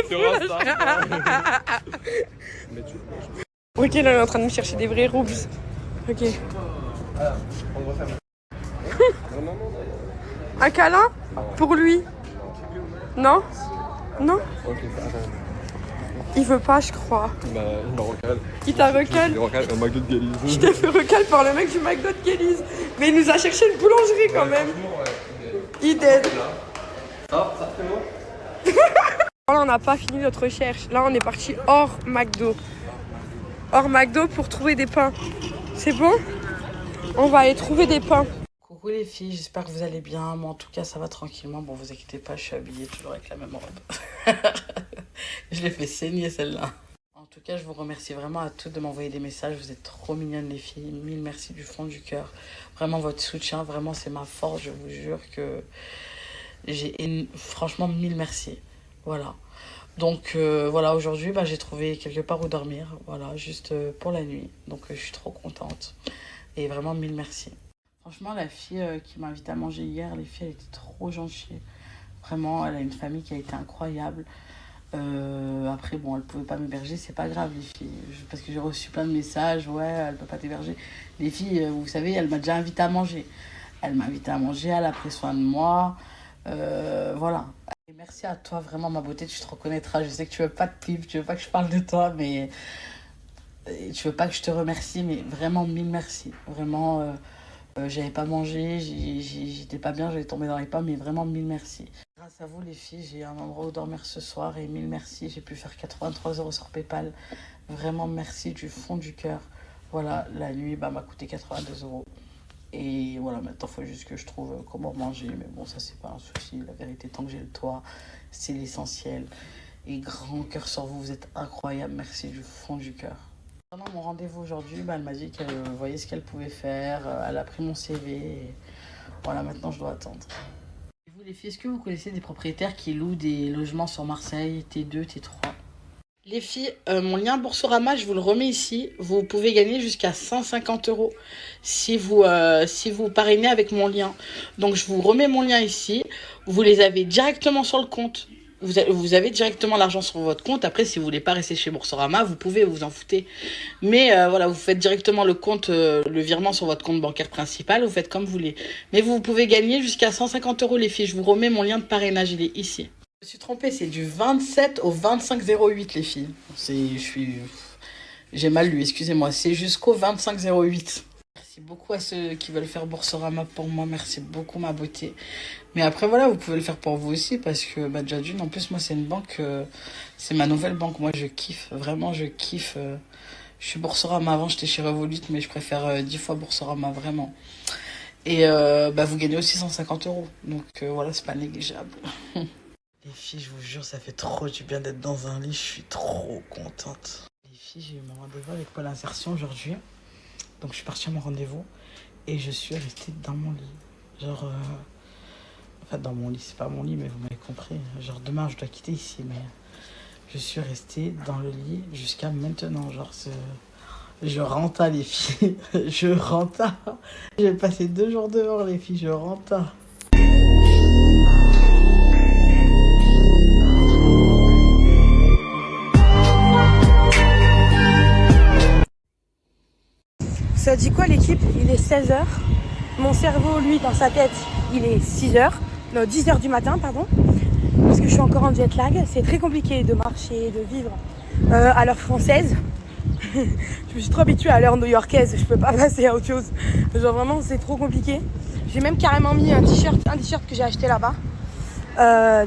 Ok, là, on est en train de me chercher des vrais roups. Ok. Un câlin? Pour lui? Non? Non? Il veut pas, je crois. Bah, il m'a recalé. Il t'a recalé? Il m'a recalé au McDo de Galice. Je t'ai fait recal par le mec du McDo de Galice. Mais il nous a cherché une boulangerie quand même. Il dead. Ah, ça fait bon. Là, on n'a pas fini notre recherche. Là, on est parti hors McDo. Hors McDo pour trouver des pains. C'est bon? On va aller trouver des pains. Coucou les filles, j'espère que vous allez bien. Moi, en tout cas, ça va tranquillement. Bon, vous inquiétez pas, je suis habillée toujours avec la même robe. Je l'ai fait saigner celle-là. En tout cas, je vous remercie vraiment à toutes de m'envoyer des messages. Vous êtes trop mignonnes les filles. Mille merci du fond du cœur. Vraiment, votre soutien, vraiment, c'est ma force. Je vous jure que franchement, mille merci. Voilà. Donc, voilà, aujourd'hui, j'ai trouvé quelque part où dormir. Voilà, juste pour la nuit. Donc, je suis trop contente. Et vraiment, mille merci. Franchement, la fille qui m'a invité à manger hier, les filles, elle était trop gentille. Vraiment, elle a une famille qui a été incroyable. Après, bon, elle pouvait pas m'héberger, c'est pas grave, les filles. Parce que j'ai reçu plein de messages, ouais, elle peut pas t'héberger. Les filles, vous savez, elle m'a déjà invité à manger. Elle m'a invité à manger, elle a pris soin de moi. Voilà. Et merci à toi, vraiment, ma beauté, tu te reconnaîtras. Je sais que tu veux pas de pub, tu veux pas que je parle de toi, mais tu veux pas que je te remercie, mais vraiment, mille merci. Vraiment, j'avais pas mangé, j'étais pas bien, j'allais tomber dans les pommes, mais vraiment, mille merci. Grâce à vous, les filles, j'ai un endroit où dormir ce soir et mille merci. J'ai pu faire 83 € sur PayPal. Vraiment, merci du fond du cœur. Voilà, la nuit m'a coûté 82 €. Et voilà, maintenant, il faut juste que je trouve comment manger. Mais bon, ça, c'est pas un souci. La vérité, tant que j'ai le toit, c'est l'essentiel. Et grand cœur sur vous, vous êtes incroyable. Merci du fond du cœur. Pendant mon rendez-vous aujourd'hui, elle m'a dit qu'elle voyait ce qu'elle pouvait faire. Elle a pris mon CV. Et voilà, maintenant, je dois attendre. Et vous, les filles, est-ce que vous connaissez des propriétaires qui louent des logements sur Marseille, T2, T3? Les filles, mon lien Boursorama, je vous le remets ici. Vous pouvez gagner jusqu'à 150 € si vous parrainez avec mon lien. Donc, je vous remets mon lien ici. Vous les avez directement sur le compte. Vous avez directement l'argent sur votre compte. Après, si vous voulez pas rester chez Boursorama, vous pouvez, vous en foutez. Mais voilà, vous faites directement le compte, le virement sur votre compte bancaire principal. Vous faites comme vous voulez. Mais vous pouvez gagner jusqu'à 150 € les filles. Je vous remets mon lien de parrainage, il est ici. Je me suis trompée, c'est du 27 au 25/08 les filles. J'ai mal lu, excusez-moi. C'est jusqu'au 25/08. Merci beaucoup à ceux qui veulent faire Boursorama pour moi. Merci beaucoup, ma beauté. Mais après, voilà, vous pouvez le faire pour vous aussi parce que, déjà d'une, en plus, moi, c'est une banque, c'est ma nouvelle banque. Moi, je kiffe, vraiment, je kiffe. Je suis Boursorama avant, j'étais chez Revolut, mais je préfère 10 fois Boursorama, vraiment. Et vous gagnez aussi 150 €. Donc, voilà, c'est pas négligeable. Les filles, je vous jure, ça fait trop du bien d'être dans un lit. Je suis trop contente. Les filles, j'ai eu mon rendez-vous avec Pôle Insertion aujourd'hui. Donc, je suis partie à mon rendez-vous et je suis restée dans mon lit. Genre, dans mon lit, c'est pas mon lit, mais vous m'avez compris. Genre, demain, je dois quitter ici, mais je suis restée dans le lit jusqu'à maintenant. Genre, je rentre, les filles. Je rentre. J'ai passé 2 jours dehors, les filles. Je rentre. Ça dit quoi l'équipe? Il est 16 h. Mon cerveau, lui, dans sa tête, il est 6 h. Non, 10 h du matin, pardon. Parce que je suis encore en jet lag. C'est très compliqué de marcher, de vivre à l'heure française. Je me suis trop habituée à l'heure new-yorkaise. Je peux pas passer à autre chose. Genre vraiment, c'est trop compliqué. J'ai même carrément mis un t-shirt que j'ai acheté là-bas.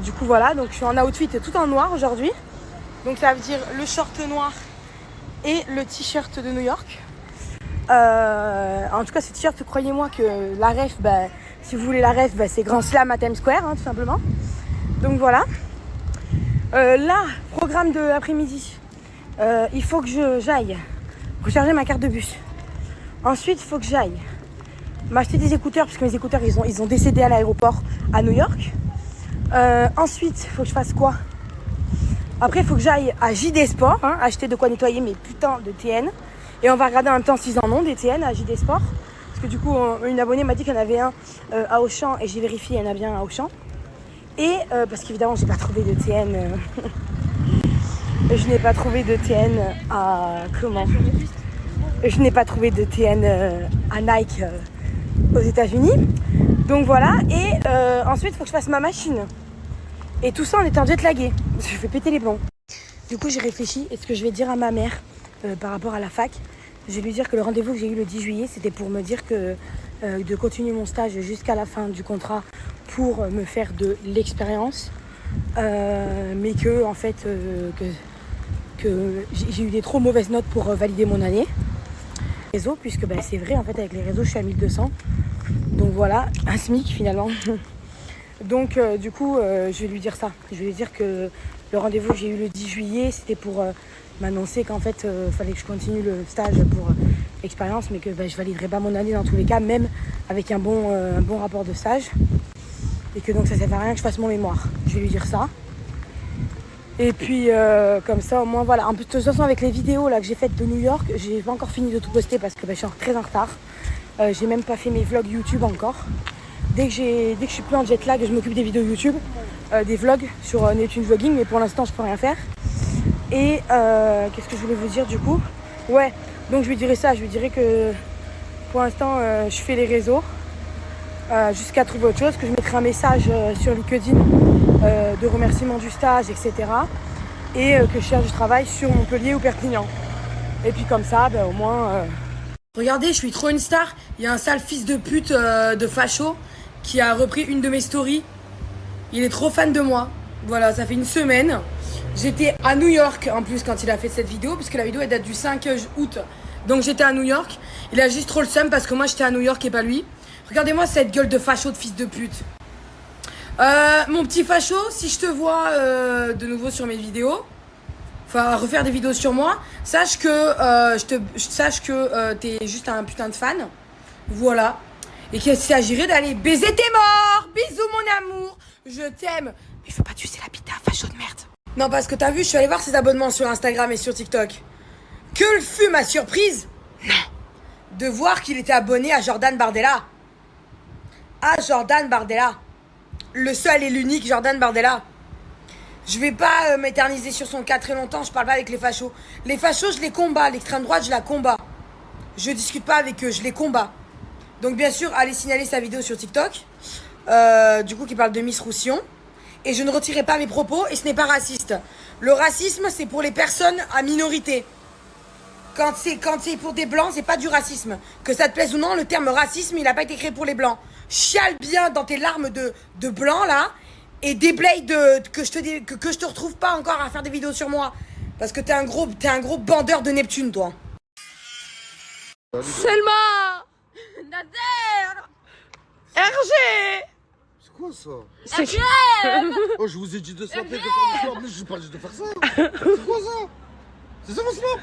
Du coup, voilà. Donc, je suis en outfit tout en noir aujourd'hui. Donc, ça veut dire le short noir et le t-shirt de New York. En tout cas, ce t-shirt, croyez-moi que la ref, si vous voulez la ref, c'est Grand Slam à Times Square, tout simplement. Donc voilà. Là, programme de l'après-midi. Il faut que j'aille recharger ma carte de bus. Ensuite, il faut que j'aille m'acheter des écouteurs, parce que mes écouteurs, ils ont décédé à l'aéroport à New York. Ensuite, il faut que je fasse quoi? Après, il faut que j'aille à JD Sport, acheter de quoi nettoyer mes putains de TN. Et on va regarder en même temps 6 en ondes, DTN à JD Sport. Parce que du coup, une abonnée m'a dit qu'il y en avait un à Auchan et j'ai vérifié, il y en a bien un à Auchan. Et parce qu'évidemment, j'ai pas trouvé de TN. Je n'ai pas trouvé de TN à. Comment? Je n'ai pas trouvé de TN à Nike aux États-Unis. Donc voilà. Et ensuite, il faut que je fasse ma machine. Et tout ça en étant jet lagué. Parce que je vais péter les plombs. Du coup, j'ai réfléchi. Et ce que je vais dire à ma mère par rapport à la fac, je vais lui dire que le rendez-vous que j'ai eu le 10 juillet, c'était pour me dire que de continuer mon stage jusqu'à la fin du contrat pour me faire de l'expérience. Mais que, en fait, que j'ai eu des trop mauvaises notes pour valider mon année. Réseau, puisque bah, c'est vrai, en fait, avec les réseaux, je suis à 1200. Donc voilà, un SMIC finalement. Donc du coup, je vais lui dire ça. Je vais lui dire que le rendez-vous que j'ai eu le 10 juillet, c'était pour m'annoncer qu'en fait, il fallait que je continue le stage pour expérience, mais que bah, je validerais pas mon année dans tous les cas, même avec un bon rapport de stage. Et que donc ça ne sert à rien que je fasse mon mémoire. Je vais lui dire ça. Et puis comme ça au moins voilà. En plus de toute façon avec les vidéos là que j'ai faites de New York, j'ai pas encore fini de tout poster parce que bah, je suis très en retard. J'ai même pas fait mes vlogs YouTube encore. Dès que je suis plus en jet lag, je m'occupe des vidéos YouTube, des vlogs sur Neptune Vlogging, mais pour l'instant je peux rien faire. Et qu'est-ce que je voulais vous dire du coup? Ouais, donc je lui dirai ça, je lui dirai que pour l'instant je fais les réseaux jusqu'à trouver autre chose, que je mettrai un message sur LinkedIn de remerciement du stage, etc. Et que je cherche du travail sur Montpellier ou Perpignan. Et puis comme ça, ben, au moins... Regardez, je suis trop une star. Il y a un sale fils de pute de facho qui a repris une de mes stories. Il est trop fan de moi. Voilà, ça fait une semaine. J'étais à New York en plus quand il a fait cette vidéo, puisque la vidéo elle date du 5 août. Donc j'étais à New York. Il a juste trop le seum parce que moi j'étais à New York et pas lui. Regardez-moi cette gueule de facho de fils de pute. Mon petit facho, si je te vois de nouveau sur mes vidéos, enfin refaire des vidéos sur moi, sache que t'es juste un putain de fan. Voilà. Et qu'il s'agirait d'aller baiser tes morts. Bisous mon amour. Je t'aime. Mais faut pas tuer la bite d'un facho de merde. Non, parce que t'as vu, je suis allée voir ses abonnements sur Instagram et sur TikTok. Que fut ma surprise, non, de voir qu'il était abonné à Jordan Bardella. À Jordan Bardella. Le seul et l'unique Jordan Bardella. Je vais pas m'éterniser sur son cas très longtemps, je parle pas avec les fachos. Les fachos, je les combats. L'extrême droite, je la combats. Je discute pas avec eux, je les combats. Donc bien sûr, allez signaler sa vidéo sur TikTok. Du coup, qui parle de Miss Roussillon. Et je ne retirerai pas mes propos et ce n'est pas raciste. Le racisme, c'est pour les personnes à minorité. Quand c'est pour des blancs, c'est pas du racisme. Que ça te plaise ou non, le terme racisme, il a pas été créé pour les blancs. Chiale bien dans tes larmes de blanc, là. Et déblaye que je te retrouve pas encore à faire des vidéos sur moi. Parce que t'es un gros bandeur de Neptune, toi. Selma, Nader, RG. C'est quoi ça? C'est Oh, je vous ai dit de snapper, de faire du sport, mais je n'ai pas dit de faire ça. C'est quoi ça? C'est ça mon snap?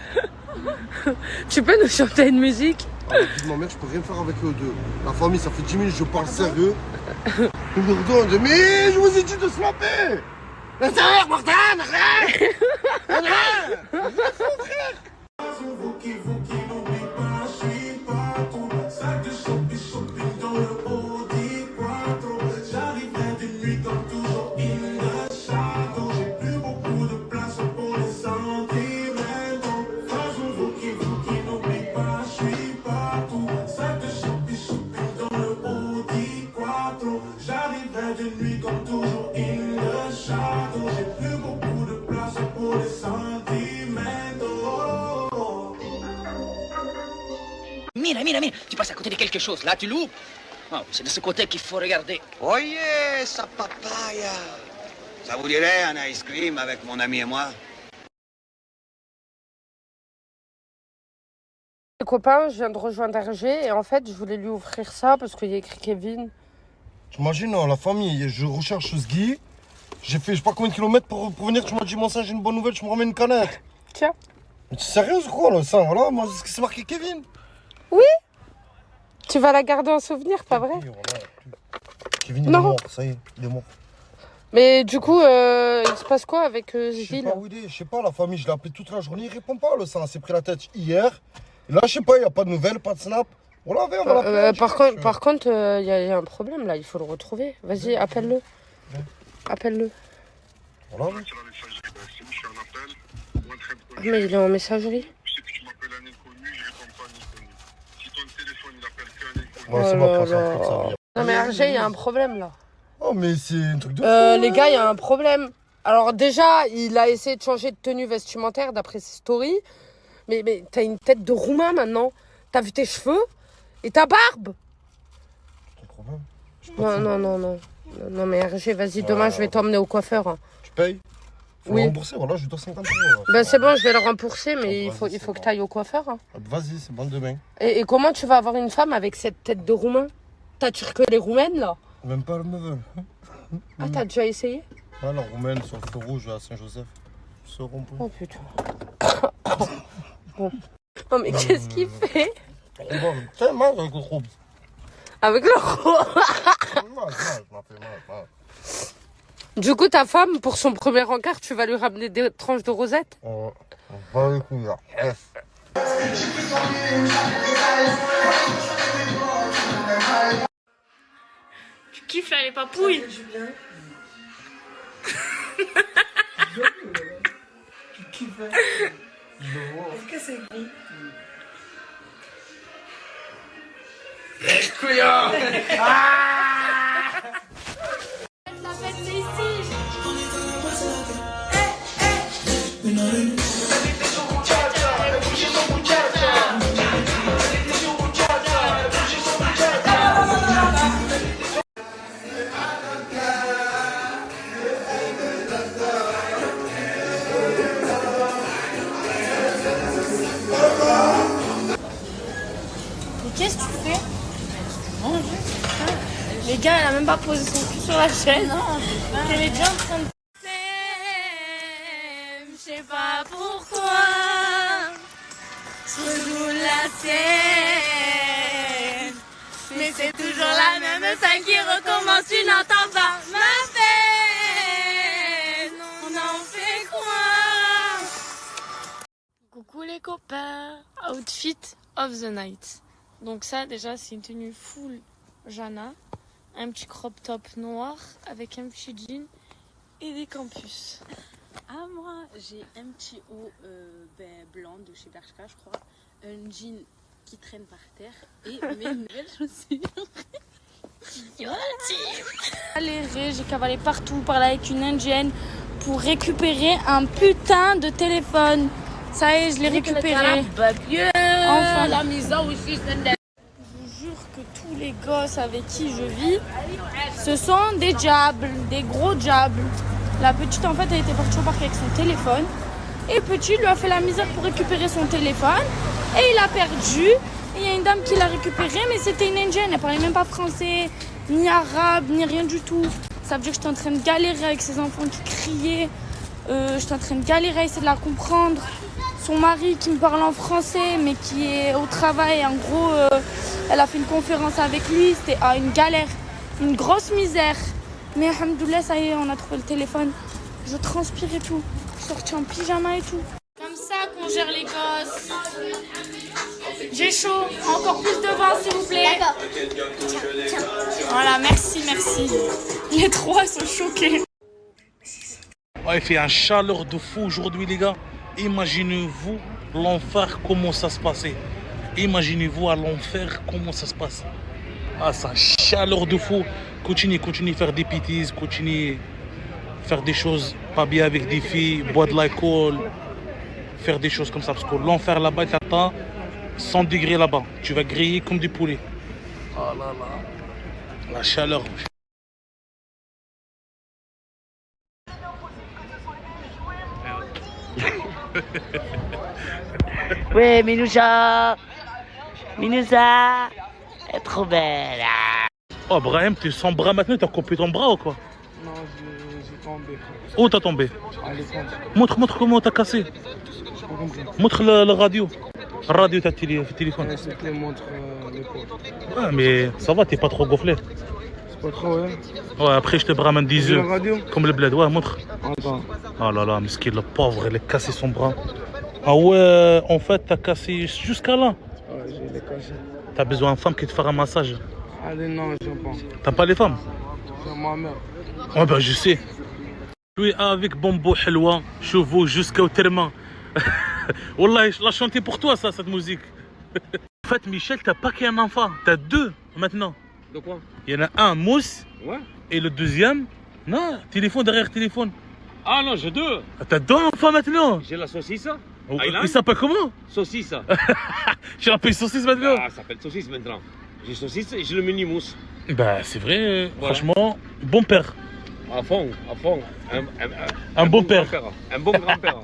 Tu peux nous chanter une musique? Ah, ma mère, je peux rien faire avec eux deux. La famille, ça fait 10 minutes, je parle sérieux. Ils me regardent, mais je vous ai dit de snapper. Mais ça va, Martin, arrête. Arrête. Frère. Mira, tu passes à côté de quelque chose, là tu loupes. Oh, c'est de ce côté qu'il faut regarder. Oyez, sa papaya. Ça vous dirait un ice cream avec mon ami et moi? Le copain, je viens de rejoindre RG et en fait, je voulais lui offrir ça parce qu'il y a écrit Kevin. T'imagines, la famille, je recherche ce Guy. J'ai fait je sais pas combien de kilomètres pour venir, tu m'as dit mon sang, j'ai une bonne nouvelle, je me ramène une canette. Tiens. Mais tu es sérieux ou quoi, là, ça, voilà, moi, c'est marqué Kevin. Oui. Tu vas la garder en souvenir, pas vrai? Kevin, il est mort, ça y est, il est mort. Mais du coup, il se passe quoi avec Je sais pas où il est, je sais pas, la famille, je l'ai appelé toute la journée, il répond pas, le sang, s'est pris la tête hier. Là, je sais pas, il n'y a pas de nouvelles, pas de snap. On l'a on va l'appeler. Par contre, il y a un problème là, il faut le retrouver. Vas-y, appelle-le. Appelle-le. On l'a Mais il est en messagerie. Ouais, c'est bon, passe un truc, ça va. Non mais RG, il y a un problème là. Oh mais c'est un truc de fou. Les gars, il y a un problème. Alors déjà, il a essayé de changer de tenue vestimentaire d'après ses stories. Mais t'as une tête de roumain maintenant. T'as vu tes cheveux et ta barbe. Non mais RG, vas-y, demain je vais t'emmener au coiffeur. Tu payes? Faut Oui. rembourser, voilà, je dois 50 €. Ben c'est bon, je vais le rembourser, mais il faut que tu ailles au coiffeur. Hein. Vas-y, c'est bon demain. Et comment tu vas avoir une femme avec cette tête de roumain? T'as turqué les roumaines là? Même pas le neveu. Ah, t'as déjà essayé? Ah, la roumaine sur le feu rouge à Saint-Joseph. Ce rond-point. Oh putain. Bon. Non mais qu'est-ce qu'il fait? C'est mal avec le robe. Avec le robe. Du coup, ta femme, pour son premier encart, tu vas lui ramener des tranches de rosette? On va les couilles là. Tu kiffes là les papouilles? Est-ce que c'est bon? Couillard. La fête, c'est ici. Mais qu'est-ce que tu fais? Les gars, elle a même pas posé son cul sur la chaîne. Non, elle est déjà en train de... Je sais pas pourquoi je redoule la scène, mais c'est toujours la même fin qui recommence. Tu n'entends pas ma peine. On en fait quoi? Coucou les copains. Outfit of the night. Donc ça déjà c'est une tenue full Jana. Un petit crop top noir avec un petit jean et des campus. Ah moi j'ai un petit haut blanc de chez Bershka je crois, un jean qui traîne par terre et mes nouvelles chaussures. J'ai cavalé partout, parlé avec une indienne pour récupérer un putain de téléphone. Ça y est, je l'ai récupéré. Enfin, la maison aussi. Je vous jure que tous les gosses avec qui je vis, ce sont des diables, des gros diables. La petite, en fait, elle était partie au parc avec son téléphone. Et le petit lui a fait la misère pour récupérer son téléphone. Et il a perdu. Et il y a une dame qui l'a récupéré, mais c'était une indienne. Elle parlait même pas français, ni arabe, ni rien du tout. Ça veut dire que j'étais en train de galérer avec ces enfants qui criaient. J'étais en train de galérer à essayer de la comprendre. Son mari qui me parle en français, mais qui est au travail. En gros, elle a fait une conférence avec lui. C'était une galère, une grosse misère. Mais alhamdoulilah, ça y est, on a trouvé le téléphone. Je transpire et tout. Je suis sortie en pyjama et tout. Comme ça qu'on gère les gosses. J'ai chaud. Encore plus de vin, s'il vous plaît. Voilà, merci, merci. Les trois sont choqués. Oh, il fait un chaleur de fou aujourd'hui, les gars. Imaginez-vous l'enfer, comment ça se passait. Imaginez-vous à l'enfer, comment ça se passe. Ah, c'est un chaleur de fou. Continuez à faire des bêtises, continuez à faire des choses pas bien avec des filles, boire de l'alcool, faire des choses comme ça. Parce que l'enfer là-bas, il t'attend 100 degrés là-bas. Tu vas griller comme des poulets. Oh là là. La chaleur. Ouais, Minoucha, elle est trop belle. Oh, Brahim, t'es sans bras maintenant, t'as coupé ton bras ou quoi? Non, j'ai tombé. Où t'as tombé? À l'école. Montre comment t'as cassé. Montre la radio. La radio, t'as téléphone. S'il te plaît, montre l'épaule. Ouais, mais ça va, t'es pas trop gonflé. C'est pas trop, hein? Ouais, après je te ramène 10 œufs. La radio? Comme le bled, ouais, montre. Attends. Oh là là, mais ce qui est le pauvre, il a cassé son bras. Ah ouais, en fait, t'as cassé jusqu'à là. Ouais, j'ai les cassés. T'as besoin d'une femme qui te fera un massage. Allez, non, j'aime pas. T'as pas les femmes? C'est ma mère. Ouais, bah, je sais. Je suis avec Bombo Helwa, chevaux jusqu'au terme. Wallah, je l'ai chanté pour toi, ça, cette musique. En fait, Michel, t'as pas qu'un enfant, t'as deux maintenant. De quoi? Il y en a un, Mousse. Ouais. Et le deuxième, non, téléphone derrière téléphone. Ah non, j'ai deux. T'as deux enfants maintenant. J'ai la saucisse. Il s'appelle comment? Saucisse. Tu l'appelles saucisse maintenant? Ah, ça s'appelle saucisse maintenant. J'ai saucisse et j'ai le mini mousse. Bah, c'est vrai, Voilà. franchement, bon père. À fond, à fond. Un bon père. Un bon grand-père.